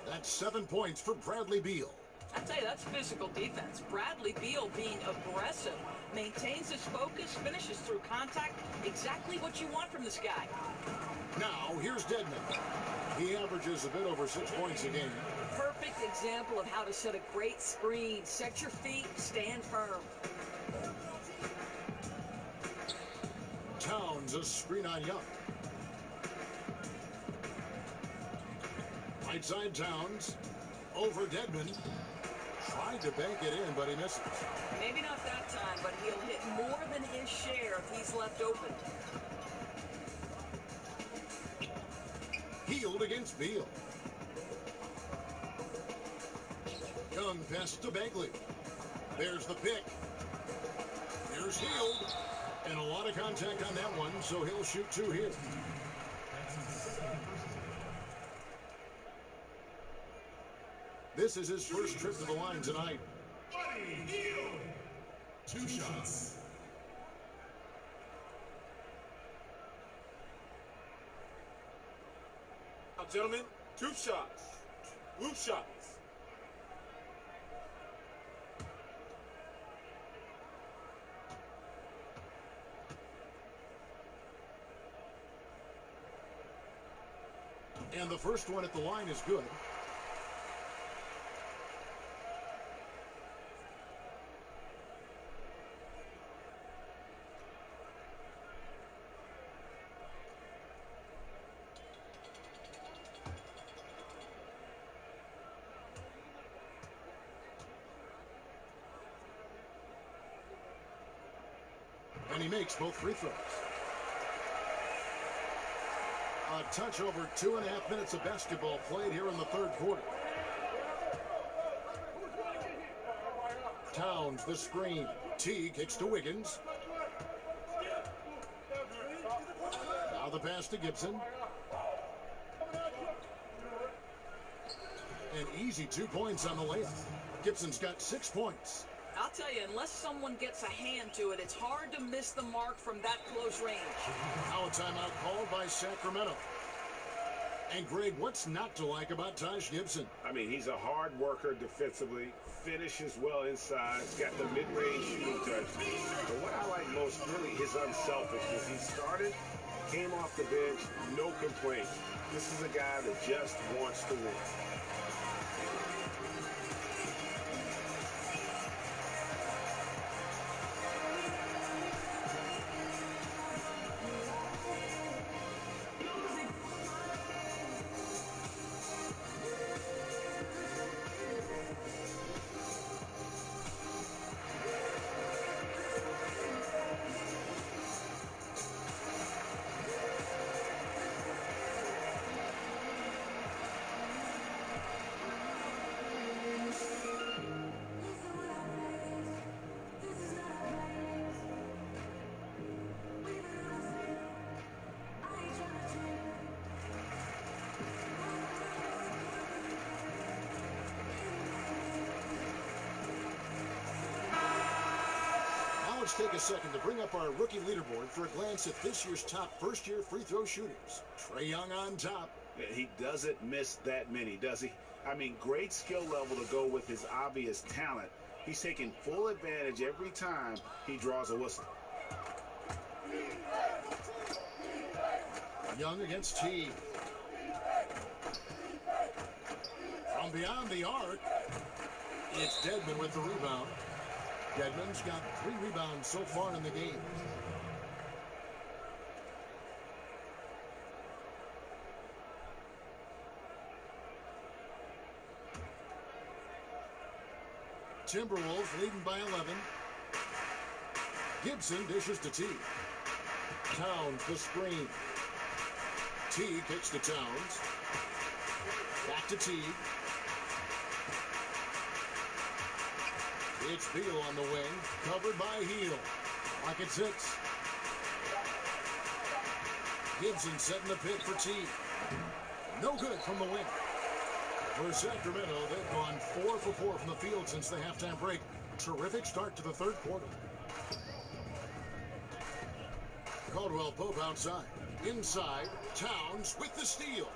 That's 7 points for Bradley Beal. I'd say that's physical defense. Bradley Beal being aggressive, maintains his focus, finishes through contact. Exactly what you want from this guy. Now, here's Dedmon. He averages a bit over 6 points a game. Perfect example of how to set a great screen. Set your feet, stand firm. Towns, a screen on Young. Right side Towns. Over Dedmon. Tried to bank it in, but he misses. Maybe not that time, but he'll hit more than his share if he's left open. Healed against Beal. Young passes to Bagley. There's the pick. Here's Healed. And a lot of contact on that one, so he'll shoot 2 here. This is his first trip to the line tonight. 2 shots. Now, gentlemen, 2 shots. Blue shots. And the first one at the line is good. And he makes both free throws. A touch over 2.5 minutes of basketball played here in the third quarter. Towns, the screen. T kicks to Wiggins. Now the pass to Gibson. An easy 2 points on the layup. Gibson's got 6 points. I'll tell you, unless someone gets a hand to it, it's hard to miss the mark from that close range. Now a timeout called by Sacramento. And Greg, what's not to like about Taj Gibson? I mean, he's a hard worker defensively, finishes well inside, he's got the mid-range shooting touch. But what I like most, really, his unselfishness. He started, came off the bench, no complaints. This is a guy that just wants to win. Let's take a second to bring up our rookie leaderboard for a glance at this year's top first-year free throw shooters. Trae Young on top. He doesn't miss that many, does he? I mean, great skill level to go with his obvious talent. He's taking full advantage every time he draws a whistle. Young against T. From beyond the arc, it's Dedmon with the rebound. Dedmon's got 3 rebounds so far in the game. Timberwolves leading by 11. Gibson dishes to Teague. Towns the screen. Teague kicks to Towns. Back to Teague. It's Beal on the wing, covered by Heel. Clock at 6. Gibson setting the pick for Teague. No good from the wing. For Sacramento, they've gone 4 for 4 from the field since the halftime break. Terrific start to the third quarter. Caldwell Pope outside. Inside, Towns with the steal.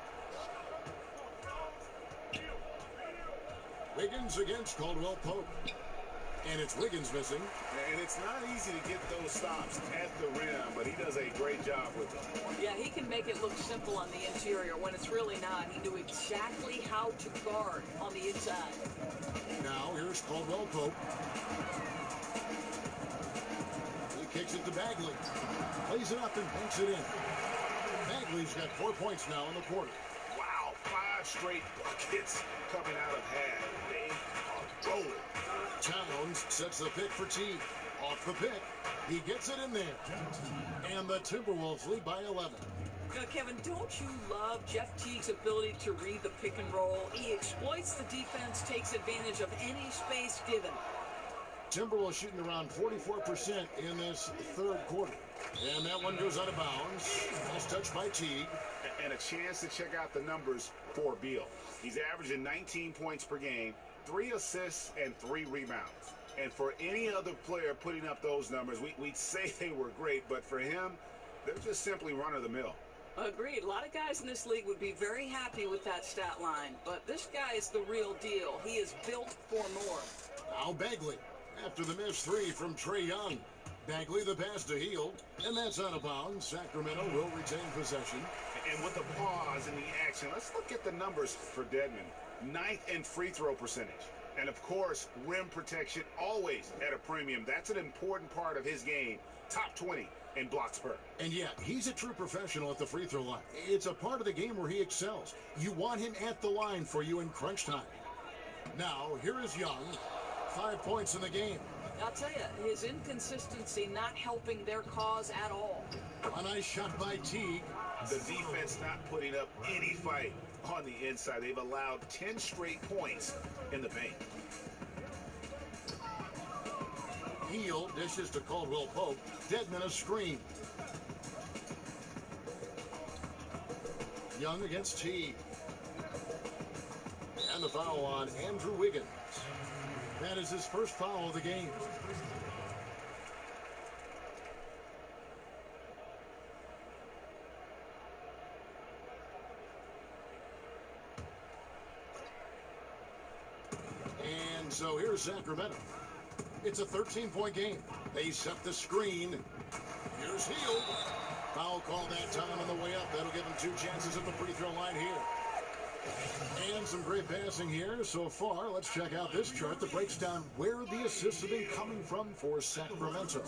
Wiggins against Caldwell Pope. And it's Wiggins missing. And it's not easy to get those stops at the rim, but he does a great job with them. Yeah, he can make it look simple on the interior when it's really not. He knew exactly how to guard on the inside. Now here's Caldwell Pope. He kicks it to Bagley. Plays it up and banks it in. Bagley's got 4 points now in the quarter. Wow, 5 straight buckets coming out of half. They are rolling. Towns sets the pick for Teague. Off the pick. He gets it in there. And the Timberwolves lead by 11. Now, Kevin, don't you love Jeff Teague's ability to read the pick and roll? He exploits the defense, takes advantage of any space given. Timberwolves shooting around 44% in this third quarter. And that one goes out of bounds. Last touch by Teague. And a chance to check out the numbers for Beal. He's averaging 19 points per game, 3 assists and 3 rebounds. And for any other player putting up those numbers, we'd say they were great, but for him, they're just simply run-of-the-mill. Agreed. A lot of guys in this league would be very happy with that stat line, but this guy is the real deal. He is built for more. Now Bagley, after the missed 3 from Trae Young. Bagley the pass to Hield, and that's out of bounds. Sacramento will retain possession. And with the pause in the action, let's look at the numbers for Dedmon. 9th in free throw percentage. And of course, rim protection always at a premium. That's an important part of his game. Top 20 in blocks per. And yet, he's a true professional at the free throw line. It's a part of the game where he excels. You want him at the line for you in crunch time. Now, here is Young. 5 points in the game. I'll tell you, his inconsistency not helping their cause at all. A nice shot by Teague. The defense not putting up any fight on the inside. They've allowed 10 straight points in the paint. Heel dishes to Caldwell Pope. Dedmon a screen. Young against Teague. And the foul on Andrew Wiggins. That is his first foul of the game. And so here's Sacramento. It's a 13-point game. They set the screen. Here's Hield. Foul called that time on the way up. That'll give him 2 chances at the free throw line here. And some great passing here so far. Let's check out this chart that breaks down where the assists have been coming from for Sacramento.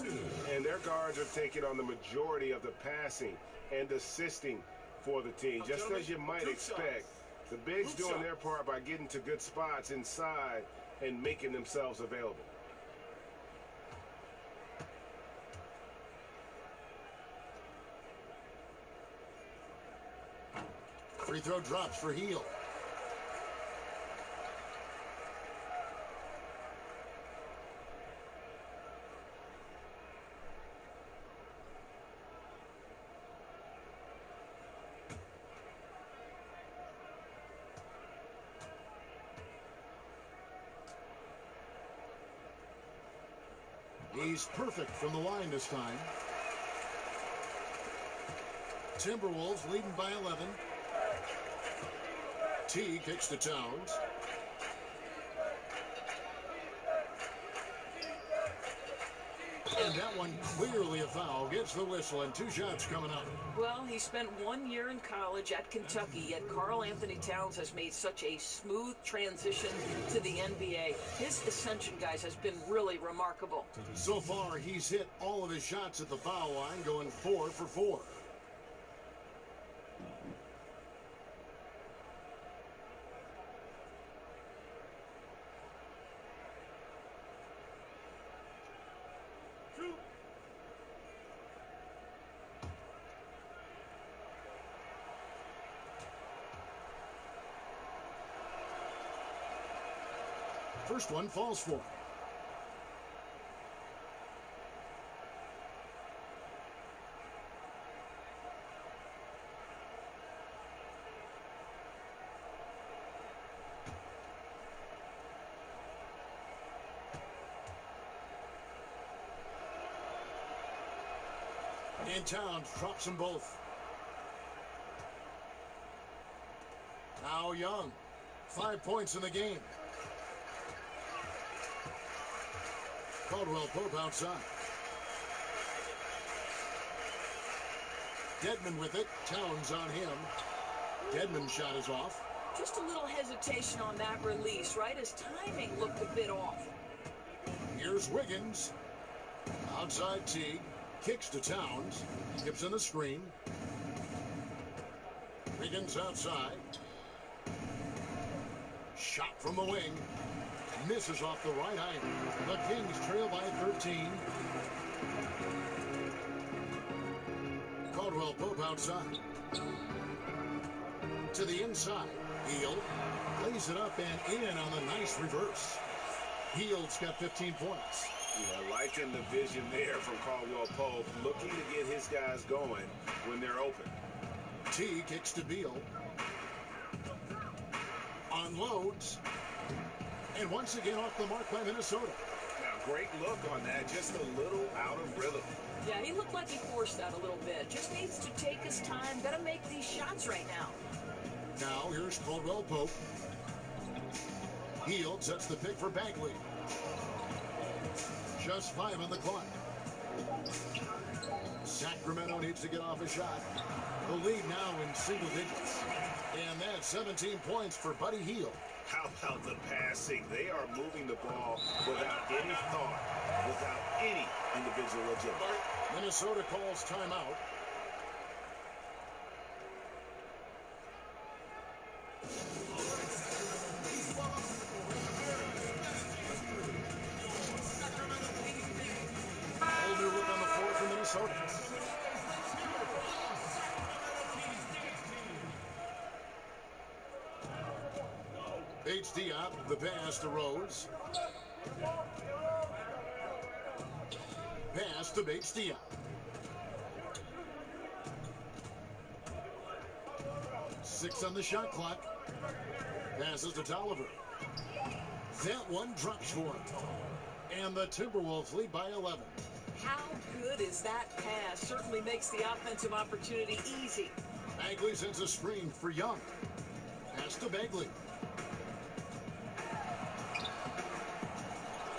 And their guards are taking on the majority of the passing and assisting for the team. Just as you might expect, the bigs doing their part by getting to good spots inside and making themselves available. Free throw drops for Hield. He's perfect from the line this time. Timberwolves leading by 11. T kicks to Towns. And that one clearly a foul. Gets the whistle and 2 shots coming up. Well, he spent 1 year in college at Kentucky, yet Karl Anthony Towns has made such a smooth transition to the NBA. His ascension, guys, has been really remarkable. So far, he's hit all of his shots at the foul line, going 4 for 4. First one falls for him. And Towns drops them both. Now Young, 5 points in the game. Caldwell Pope outside. Dedmon with it. Towns on him. Dedmon's shot is off. Just a little hesitation on that release, right? His timing looked a bit off. Here's Wiggins. Outside Teague. Kicks to Towns. Gives in the screen. Wiggins outside. Shot from the wing. Misses off the right iron. The Kings trail by 13. Caldwell Pope outside. To the inside. Hield plays it up and in on the nice reverse. Hield's got 15 points. Yeah, liking the vision there from Caldwell Pope, looking to get his guys going when they're open. T kicks to Beal. Unloads. And once again off the mark by Minnesota. Now, great look on that, just a little out of rhythm. Yeah, he looked like he forced that a little bit. Just needs to take his time. Gotta make these shots right now. Now here's Caldwell Pope. Hield sets the pick for Bagley. Just 5 on the clock. Sacramento needs to get off a shot. The lead now in single digits. And that's 17 points for Buddy Hield. How about the passing? They are moving the ball without any thought, without any individual agility. Minnesota calls timeout. Whole new look on the floor for Minnesota. Bates Diop, the pass to Rose. Pass to Bates Diop. Six on the shot clock. Passes to Tolliver. That one drops for him. And the Timberwolves lead by 11. How good is that pass? Certainly makes the offensive opportunity easy. Bagley sends a screen for Young. Pass to Bagley.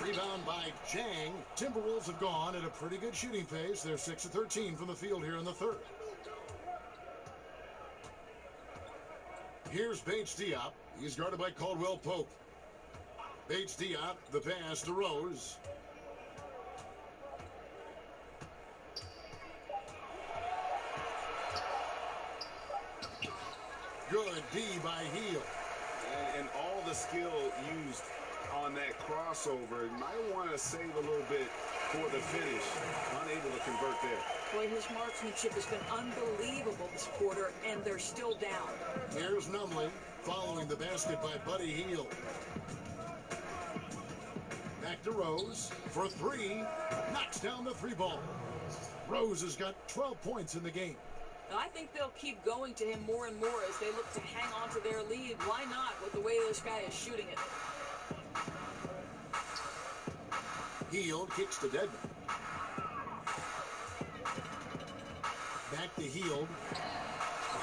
Rebound by Chang. Timberwolves have gone at a pretty good shooting pace. They're 6 of 13 from the field here in the third. Here's Bates Diop. He's guarded by Caldwell Pope. Bates Diop, the pass to Rose. Good D by Hield. And all the skill used on that crossover. Might want to save a little bit for the finish. Unable to convert there. Boy, his marksmanship has been unbelievable this quarter, and they're still down. Here's Numley following the basket by Buddy Hield. Back to Rose for three. Knocks down the three ball. Rose has got 12 points in the game. I think they'll keep going to him more and more as they look to hang on to their lead. Why not with the way this guy is shooting it? Hield kicks to Dedmon. Back to Hield.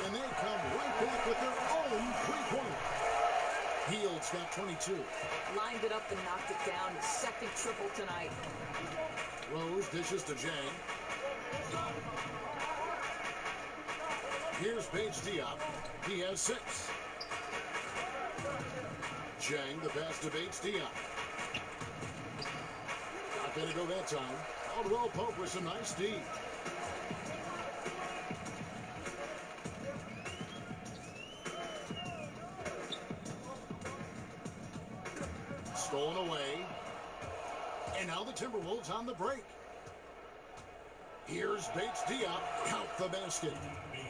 And they come right back with their own three-pointer. Hield's got 22. Lined it up and knocked it down. His second triple tonight. Rose dishes to Jang. Here's Paige Diop. He has 6. Jang, the pass to Paige Diop. Not going to go that time. Caldwell Pope with some nice D. Stolen away. And now the Timberwolves on the break. Here's Bates Diop. Count the basket.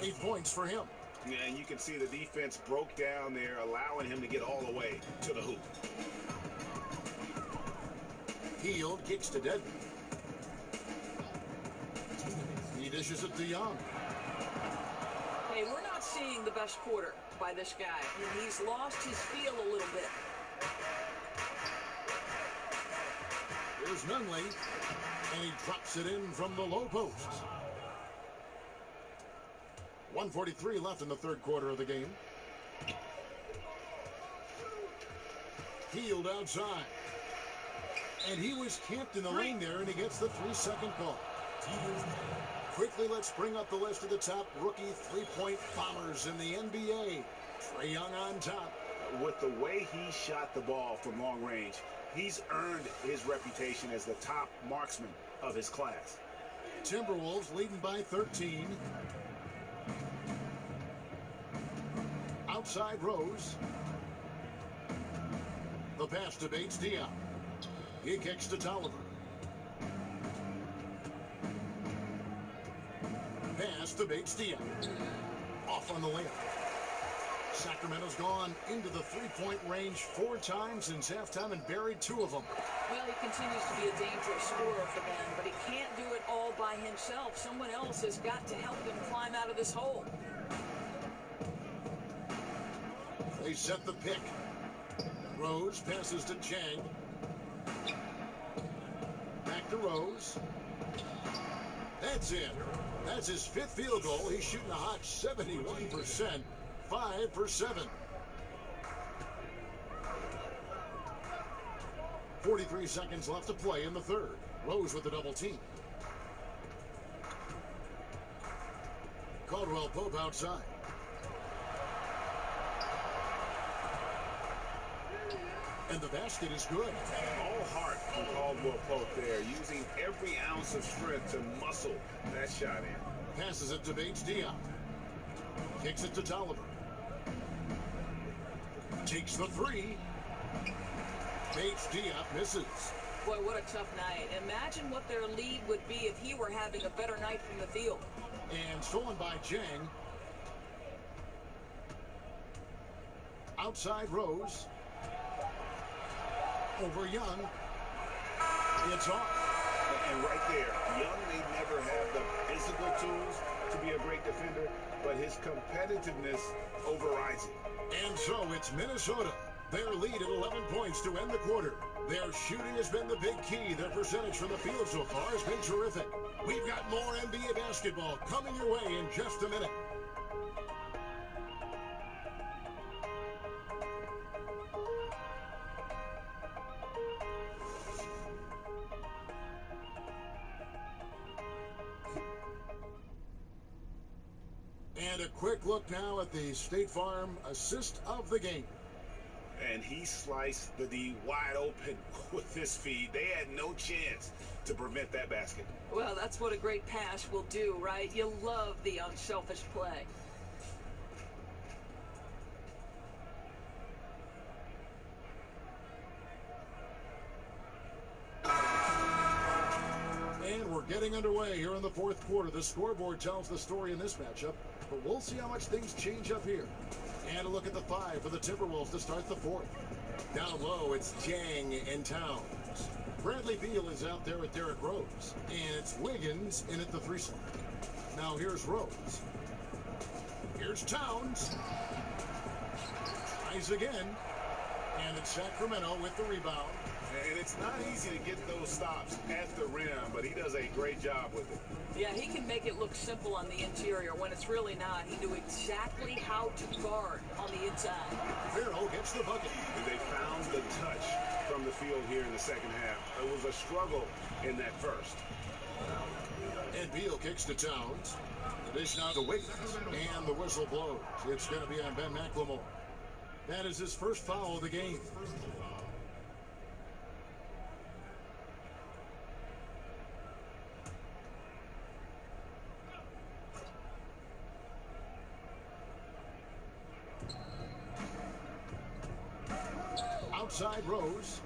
8 points for him. Yeah, and you can see the defense broke down there, allowing him to get all the way to the hoop. Hield kicks to Dedmon. He dishes it to Young. Hey, we're not seeing the best quarter by this guy. I mean, he's lost his feel a little bit. Here's Nunley, and he drops it in from the low post. 1:43 left in the third quarter of the game. Hield outside. And he was camped in the lane there, and he gets the 3-second call. Quickly, let's bring up the list of the top rookie three-point bombers in the NBA. Trae Young on top. With the way he shot the ball from long range, he's earned his reputation as the top marksman of his class. Timberwolves leading by 13. Outside Rose. The pass to Bates Diop. He kicks to Tolliver. Pass to Bates Diop. Off on the layup. Sacramento's gone into the three-point range 4 times since halftime and buried 2 of them. Well, he continues to be a dangerous scorer for them, but he can't do it all by himself. Someone else has got to help him climb out of this hole. They set the pick. Rose passes to Jang. Back to Rose. That's it. That's his 5th field goal. He's shooting a hot 71%. 5 for 7. 43 seconds left to play in the third. Rose with the double team. Caldwell Pope outside. And the basket is good. All heart from Caldwell Pope there, using every ounce of strength to muscle that shot in. Passes it to Bates Diop. Kicks it to Tolliver. Takes the 3. Bates Diop misses. Boy, what a tough night. Imagine what their lead would be if he were having a better night from the field. And stolen by Jang. Outside Rose. Over Young. It's off. And right there, Young may never have the physical tools to be a great defender, but his competitiveness overrides it. And so it's Minnesota. Their lead at 11 points to end the quarter. Their shooting has been the big key. Their percentage from the field so far has been terrific. We've got more NBA basketball coming your way in just a minute. And a quick look now at the State Farm assist of the game. And he sliced the D wide open with his feed. They had no chance to prevent that basket. Well, that's what a great pass will do, right? You love the unselfish play. And we're getting underway here in the fourth quarter. The scoreboard tells the story in this matchup, but we'll see how much things change up here. And a look at the 5 for the Timberwolves to start the fourth. Down low, it's Jang and Towns. Bradley Beal is out there with Derrick Rose. And it's Wiggins in at the 3 slot. Now here's Rose. Here's Towns. Tries again. And it's Sacramento with the rebound. And it's not easy to get those stops at the rim, but he does a great job with it. Yeah, he can make it look simple on the interior when it's really not. He knew exactly how to guard on the inside. Farrell gets the bucket. And they found the touch from the field here in the second half. It was a struggle in that first. And Beal kicks to Towns. The dish now to Wiggins. And the whistle blows. It's going to be on Ben McLemore. That is his first foul of the game. Outside Rose.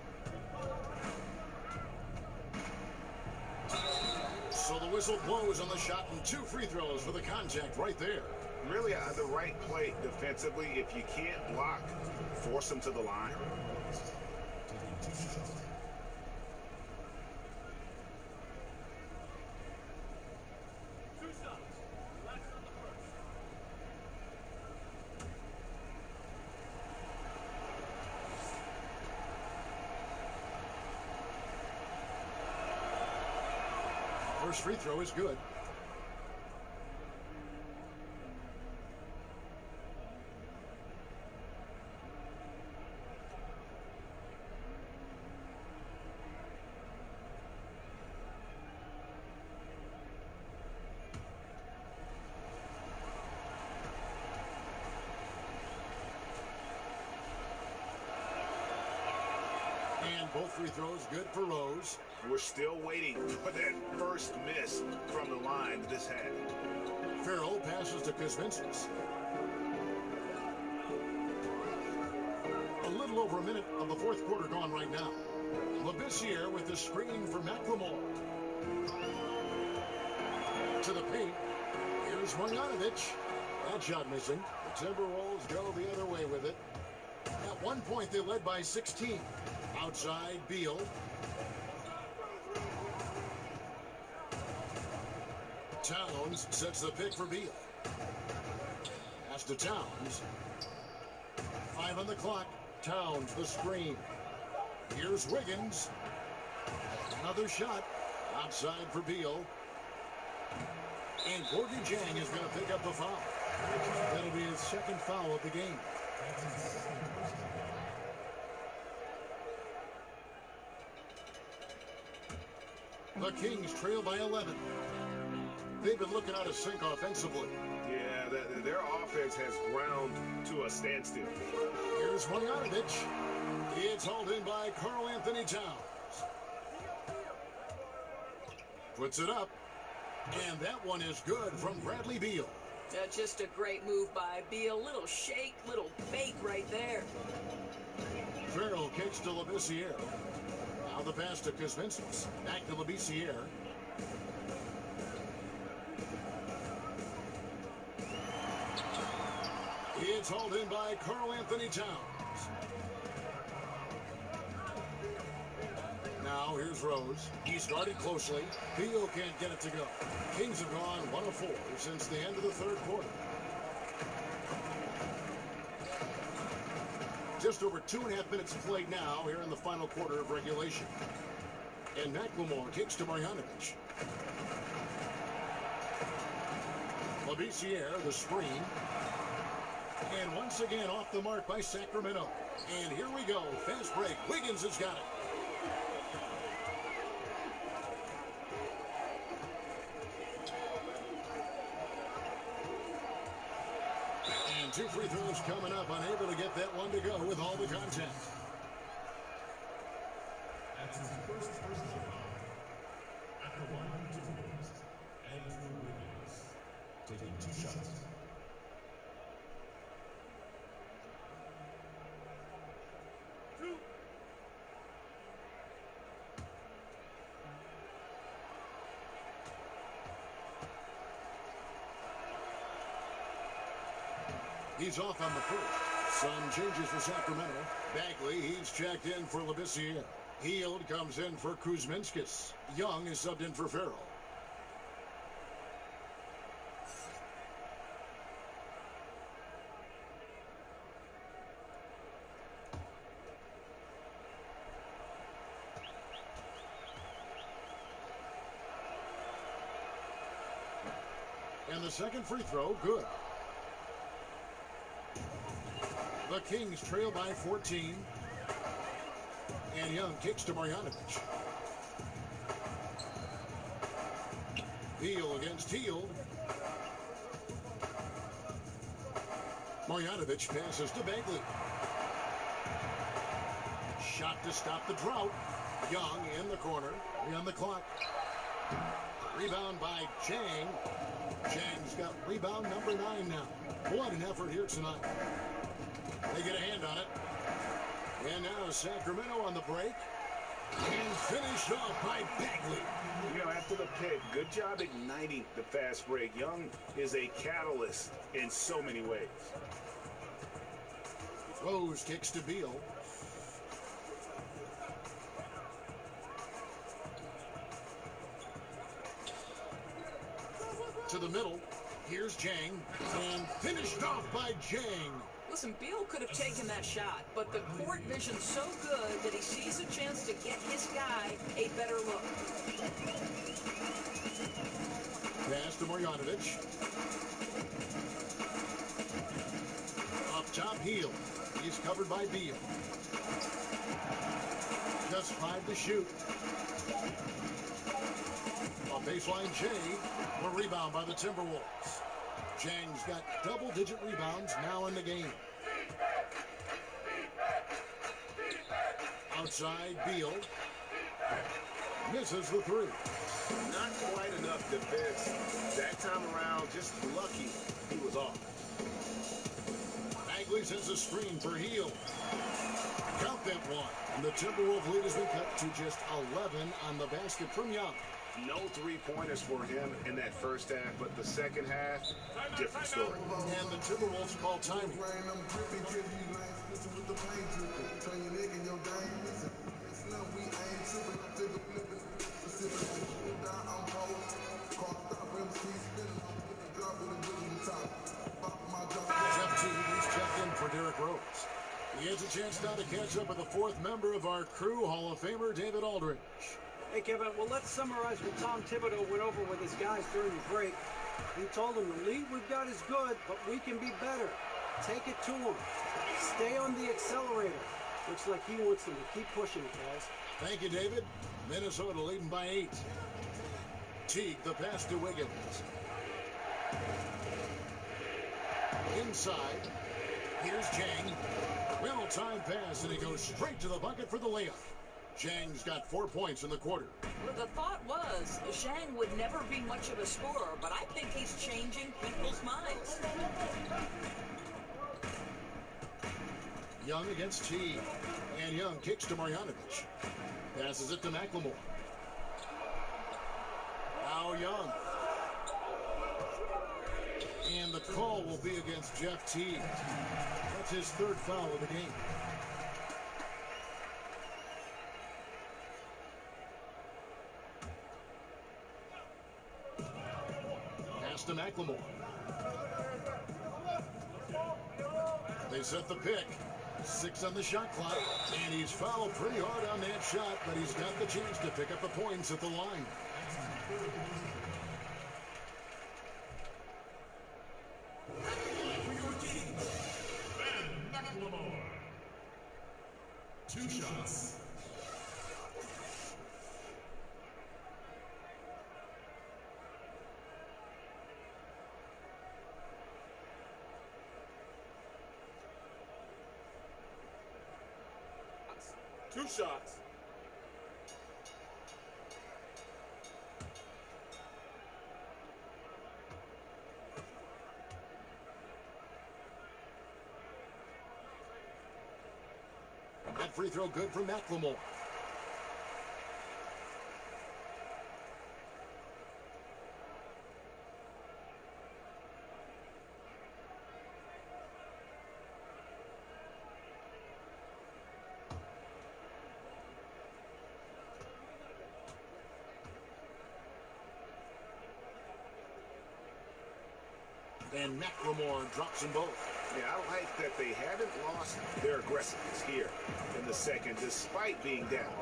So the whistle blows on the shot and 2 free throws for the contact right there. Really the right play defensively. If you can't block, force them to the line. First free throw is good. And both free throws good for Rose. We're still waiting for that first miss from the line that this had. Farrell passes to Kuzminskis. A little over a minute of the fourth quarter gone right now. Labissiere with the screen for McLemore. To the paint. Here's Marjanovic. That shot missing. The Timberwolves go the other way with it. At one point, they led by 16. Outside, Beal. Towns sets the pick for Beal. Pass to Towns. 5 on the clock. Towns, the screen. Here's Wiggins. Another shot. Outside for Beal. And Gorgui Dieng is going to pick up the foul. That'll be his second foul of the game. The Kings trail by 11. They've been looking out of sync offensively. Yeah, their offense has ground to a standstill. Here's Marjanovic. It's hauled in by Karl Anthony Towns. Puts it up. And that one is good from Bradley Beal. Just a great move by Beal. Little shake, little bake right there. Farrell kicks to Labissiere. Now the pass to Kuzminskis. Back to Labissiere. It's hauled in by Karl Anthony Towns. Now here's Rose. He's guarded closely. Beal can't get it to go. Kings have gone 1 of 4 since the end of the third quarter. Just over 2.5 minutes played now here in the final quarter of regulation. And McLemore kicks to Marjanovic. Labissiere, the screen. And once again off the mark by Sacramento. And here we go. Fast break. Wiggins has got it. And 2 free throws coming up. Unable to get that one to go with all the contact. That's his first personal foul. At the line, Timberwolves, Andrew Wiggins, taking 2 shots. He's off on the first. Some changes for Sacramento. Bagley, he's checked in for Labissiere. Hield comes in for Kuzminskis. Young is subbed in for Farrell. And the second free throw, good. The Kings trail by 14. And Young kicks to Marjanovic. Beal against Hield. Marjanovic passes to Bagley. Shot to stop the drought. Young in the corner. 3 on the clock. Rebound by Chang. Chang's got rebound number 9 now. What an effort here tonight. They get a hand on it. And now Sacramento on the break. And finished off by Bagley. You know, after the pick, good job igniting the fast break. Young is a catalyst in so many ways. Rose kicks to Beal. To the middle. Here's Jang. And finished off by Jang. Listen, Beal could have taken that shot, but the court vision's so good that he sees a chance to get his guy a better look. Pass to Marjanovic. Up top, Hield. He's covered by Beal. Just 5 to shoot. On baseline, Jay. A rebound by the Timberwolves. Chang's got double-digit rebounds now in the game. Outside, Beal. Misses the 3. Not quite enough defense. That time around, just lucky he was off. Bagley sends a screen for Hield. Count that one. And the Timberwolves lead has been cut to just 11 on the basket from Young. No three-pointers for him in that first half, but the second half, different story. And the Timberwolves call timing. Jeff Teague is checked in for Derrick Rose. He has a chance now to catch up with the 4th member of our crew, Hall of Famer David Aldridge. Hey, Kevin, well, let's summarize what Tom Thibodeau went over with his guys during the break. He told them the lead we've got is good, but we can be better. Take it to them. Stay on the accelerator. Looks like he wants them to keep pushing it, guys. Thank you, David. Minnesota leading by 8. Teague, the pass to Wiggins. Inside. Here's Chang. Well-timed pass, and he goes straight to the bucket for the layup. Zhang's got 4 points in the quarter. Well, the thought was Zhang would never be much of a scorer, but I think he's changing people's minds. Young against Teague. And Young kicks to Marjanovic. Passes it to McLemore. Now Young. And the call will be against Jeff Teague. That's his 3rd foul of the game. Pass to McLemore. They set the pick. 6 on the shot clock. And he's fouled pretty hard on that shot, but he's got the chance to pick up the points at the line. For your team, Ben McLemore. 2 shots. Two shots. That free throw good for McLemore. And McLemore drops them both. Yeah, I like that they haven't lost their aggressiveness here in the second, despite being down.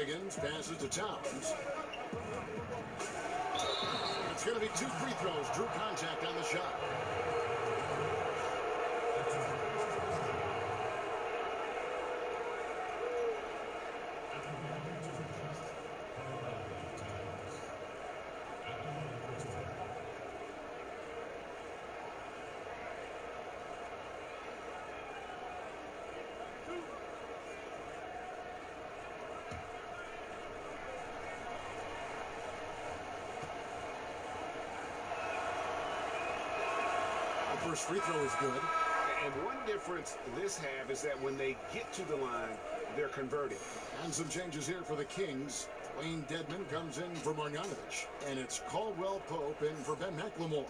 Wiggins passes to Towns. It's going to be 2 free throws. Drew contact on the shot. First free throw is good. And one difference this half is that when they get to the line, they're converting. And some changes here for the Kings. Wayne Dedman comes in for Marjanovic. And it's Caldwell Pope in for Ben McLemore.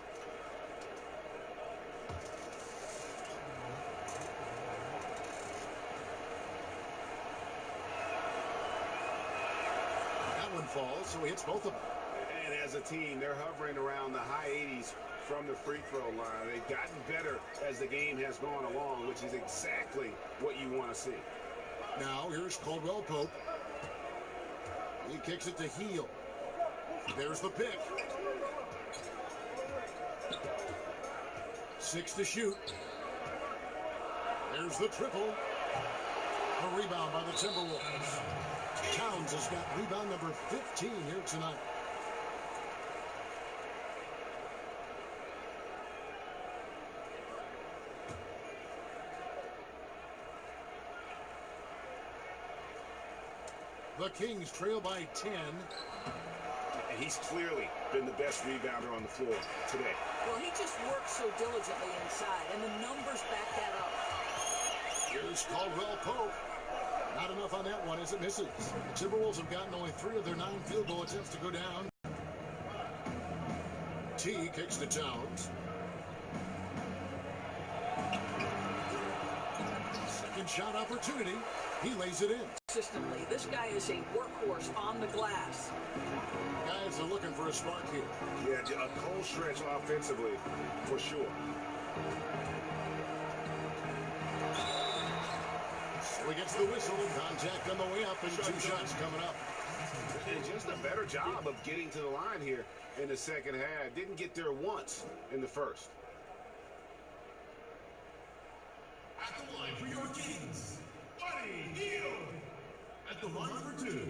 That one falls, so he hits both of them. And as a team, they're hovering around the high 80s from the free throw line. They've gotten better as the game has gone along, which is exactly what you want to see. Now here's Caldwell Pope. He kicks it to Heel. There's the pick. 6 to shoot. There's the triple. A rebound by the Timberwolves. Towns has got rebound number 15 here tonight. The Kings trail by 10. And he's clearly been the best rebounder on the floor today. Well, he just works so diligently inside, and the numbers back that up. Here's Caldwell Pope. Not enough on that one as it misses. The Timberwolves have gotten only 3 of their 9 field goal attempts to go down. T kicks to Towns. Second shot opportunity. He lays it in. Consistently, this guy is a workhorse on the glass. Guys are looking for a spark here. Yeah, a cold stretch offensively, for sure. So he gets the whistle. Contact on the way up and 2 shots coming up. And just a better job of getting to the line here in the second half. Didn't get there once in the first. At the line for your Kings, Buddy Hield. At the line for 2.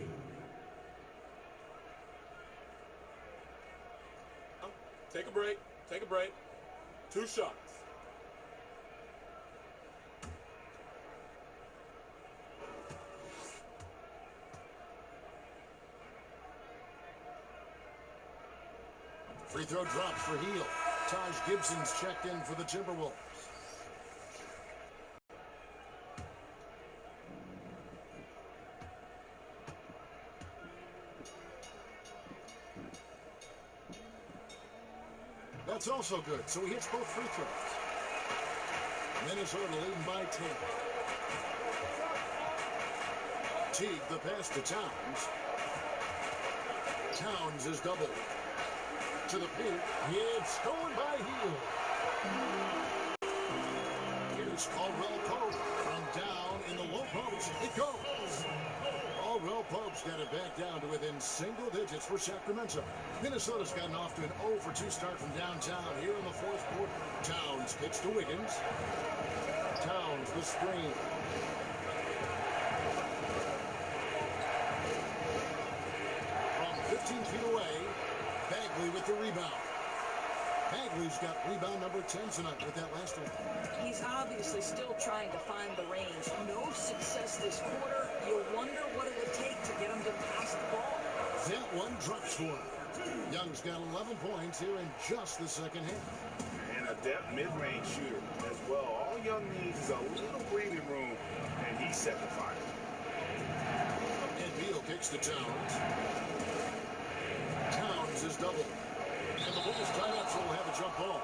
Take a break. Take a break. 2 shots. Free throw drops for Hield. Taj Gibson's checked in for the Timberwolves. That's also good, so he hits both free throws. Minnesota leading by 10. Teague the pass to Towns. Towns is doubled. To the paint. It's stolen by Hield. Here's Caldwell Pope from down in the low post. It goes. Caldwell Pope's got it back down to within single digits for Sacramento. Minnesota's gotten off to an 0 for 2 start from downtown here in the 4th quarter. Towns kicks to Wiggins. Towns the screen. From 15 feet away, Bagley with the rebound. Bagley's got rebound number 10 tonight with that last one. He's obviously still trying to find the range. No success this quarter. You'll wonder what it would take to get him to pass the ball. That one drops for him. Young's got 11 points here in just the second half. And a depth mid-range shooter as well. All Young needs is a little breathing room, and he's set the fire. And Beal kicks to Towns. Towns is doubled. And the Bulls tied up, so we'll have a jump ball.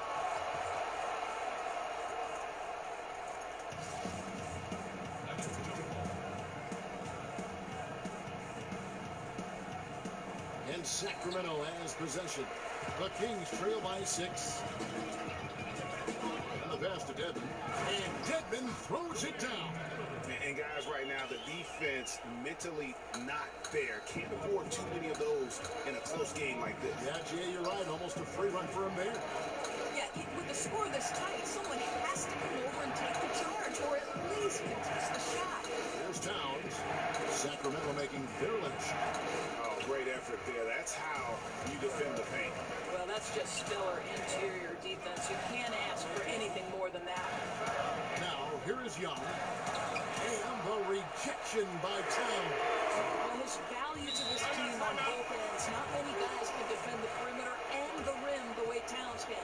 And Sacramento has possession. The Kings trail by 6. And the pass to Dedman. And Dedman throws it down. Man, And guys, right now, the defense mentally not there. Can't afford too many of those in a close game like this. Yeah, Jay, you're right. Almost a free run for him there. Yeah, with the score this tight, someone has to come over and take the charge, or at least contest the shot. Here's Towns. Sacramento making their left shot. Oh, great effort there. That's how you defend the paint. Well, that's just stellar interior defense. You can't ask for anything more than that. Now, here is Young. And the rejection by Towns. Well, his value to this team on both ends. Not many guys can defend the perimeter and the rim the way Towns can.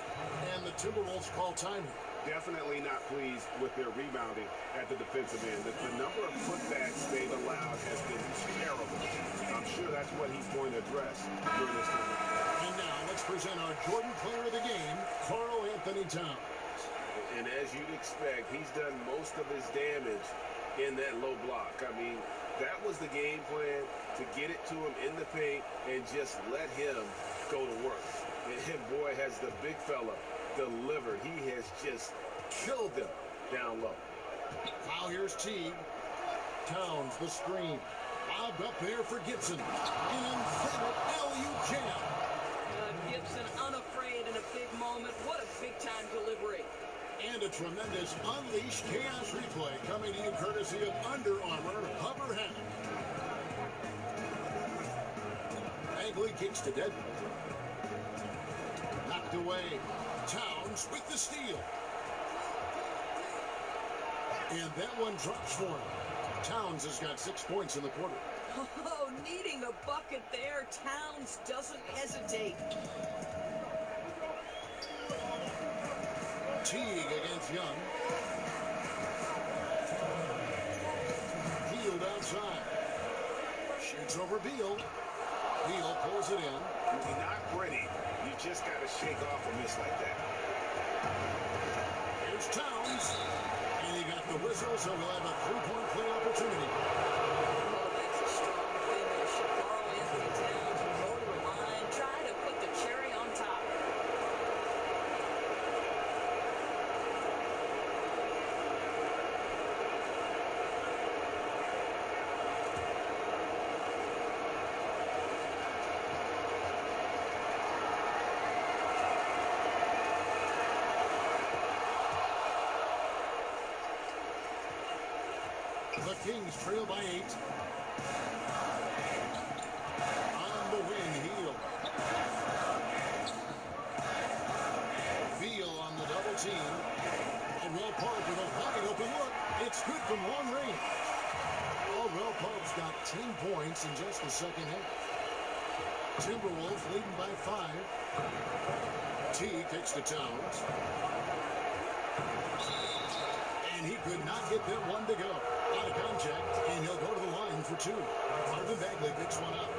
And the Timberwolves call time. Definitely not pleased with their rebounding at the defensive end. The number of putbacks they've allowed has been terrible. I'm sure that's what he's going to address during this time. And now let's present our Jordan player of the game, Karl Anthony Towns. And as you'd expect, he's done most of his damage in that low block. I mean, that was the game plan, to get it to him in the paint and just let him go to work. And boy, has the big fella delivered. He has just killed them down low. Now here's Teague. Towns, the screen. Lobbed up there for Gibson. An emphatic alley-oop jam. Gibson unafraid in a big moment. What a big-time delivery. And a tremendous Unleashed Chaos replay coming to you courtesy of Under Armour Hover Hat. Bagley kicks to Dedmon. Knocked away. Towns with the steal. And that one drops for him. Towns has got 6 points in the quarter. Oh, needing a bucket there. Towns doesn't hesitate. Teague against Young. Beal outside. Shoots over Beal. Beal pulls it in. If you're not ready, you just got to shake off a miss like that. Here's Towns. And he got the whistle, so we'll have a three-point play opportunity. Oh, that's a strong finish. Karl Anthony Towns will go to the line, try to put the cherry on top. The Kings trail by 8. On the wing, Hield. Beal on the double team. Caldwell Pope with a wide open look. It's good from long range. Caldwell Pope's got 10 points in just the second half. Timberwolves leading by 5. T kicks to Towns. And he could not get that one to go. Out of contact, and he'll go to the line for 2. Marvin Bagley picks one up.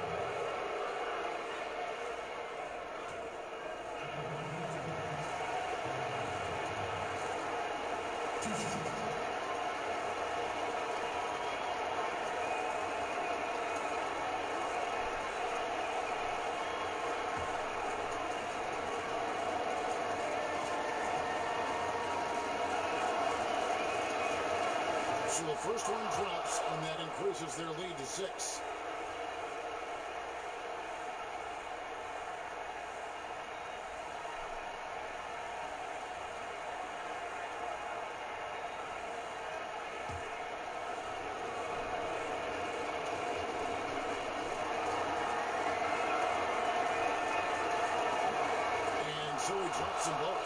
So the first one drops, and that increases their lead to 6. And so he drops them both.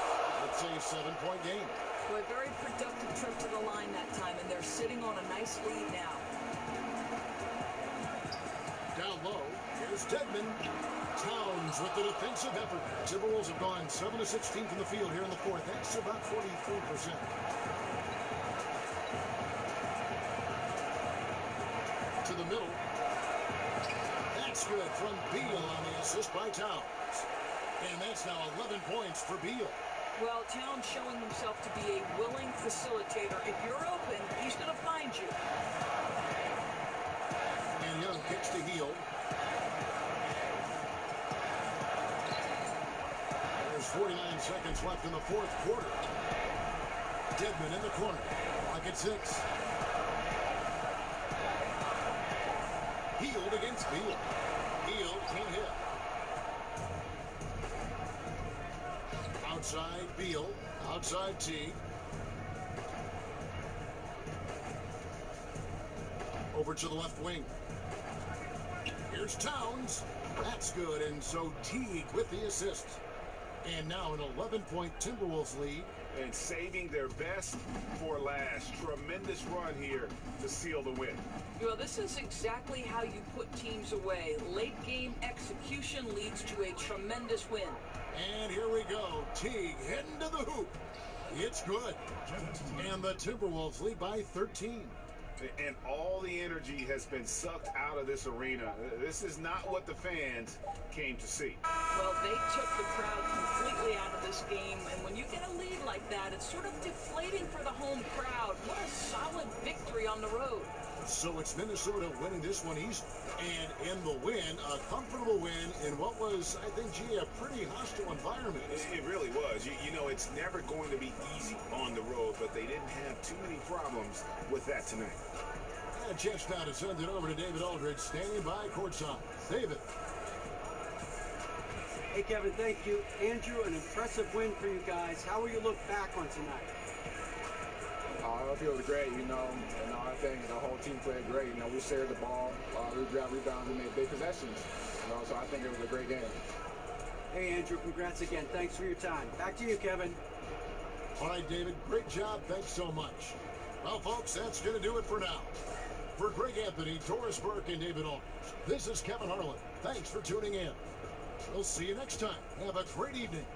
It's a 7-point game. Well, a very productive trip to the line that time, and they're sitting on a nice lead now. Down low, here's Dedmon. Towns with the defensive effort. Timberwolves have gone 7 of 16 from the field here in the fourth. That's about 43%. To the middle. That's good from Beal on the assist by Towns. And that's now 11 points for Beal. Well, Towns showing himself to be a willing facilitator. If you're open, he's going to find you. And Young kicks to Hield. There's 49 seconds left in the fourth quarter. Dedmon in the corner. Clock at 6. Healed against Beal. Beal can't hit. Outside Beal. Outside Teague. Over to the left wing. Here's Towns. That's good, and so Teague with the assist. And now an 11-point Timberwolves lead. And saving their best for last. Tremendous run here to seal the win. Well, this is exactly how you put teams away. Late game execution leads to a tremendous win. And here we go. Teague heading to the hoop. It's good. And the Timberwolves lead by 13. And all the energy has been sucked out of this arena. This is not what the fans came to see. Well, they took the crowd completely out of this game, and when you get a lead like that, it's sort of deflating for the home crowd. What a solid victory on the road. So it's Minnesota winning this one easy. And in the win, a comfortable win in what was, I think, gee, a pretty hostile environment. It really was. You know, it's never going to be easy on the road, but they didn't have too many problems with that tonight. And a chance now to send it over to David Aldridge, standing by courtside. David. Hey, Kevin, thank you. Andrew, an impressive win for you guys. How will you look back on tonight? I feel great, you know. And I think the whole team played great. You know, we shared the ball, we grabbed rebounds, we made big possessions. You know, so I think it was a great game. Hey, Andrew, congrats again. Thanks for your time. Back to you, Kevin. All right, David, great job. Thanks so much. Well, folks, that's going to do it for now. For Greg Anthony, Doris Burke, and David Aldridge, this is Kevin Harlan. Thanks for tuning in. We'll see you next time. Have a great evening.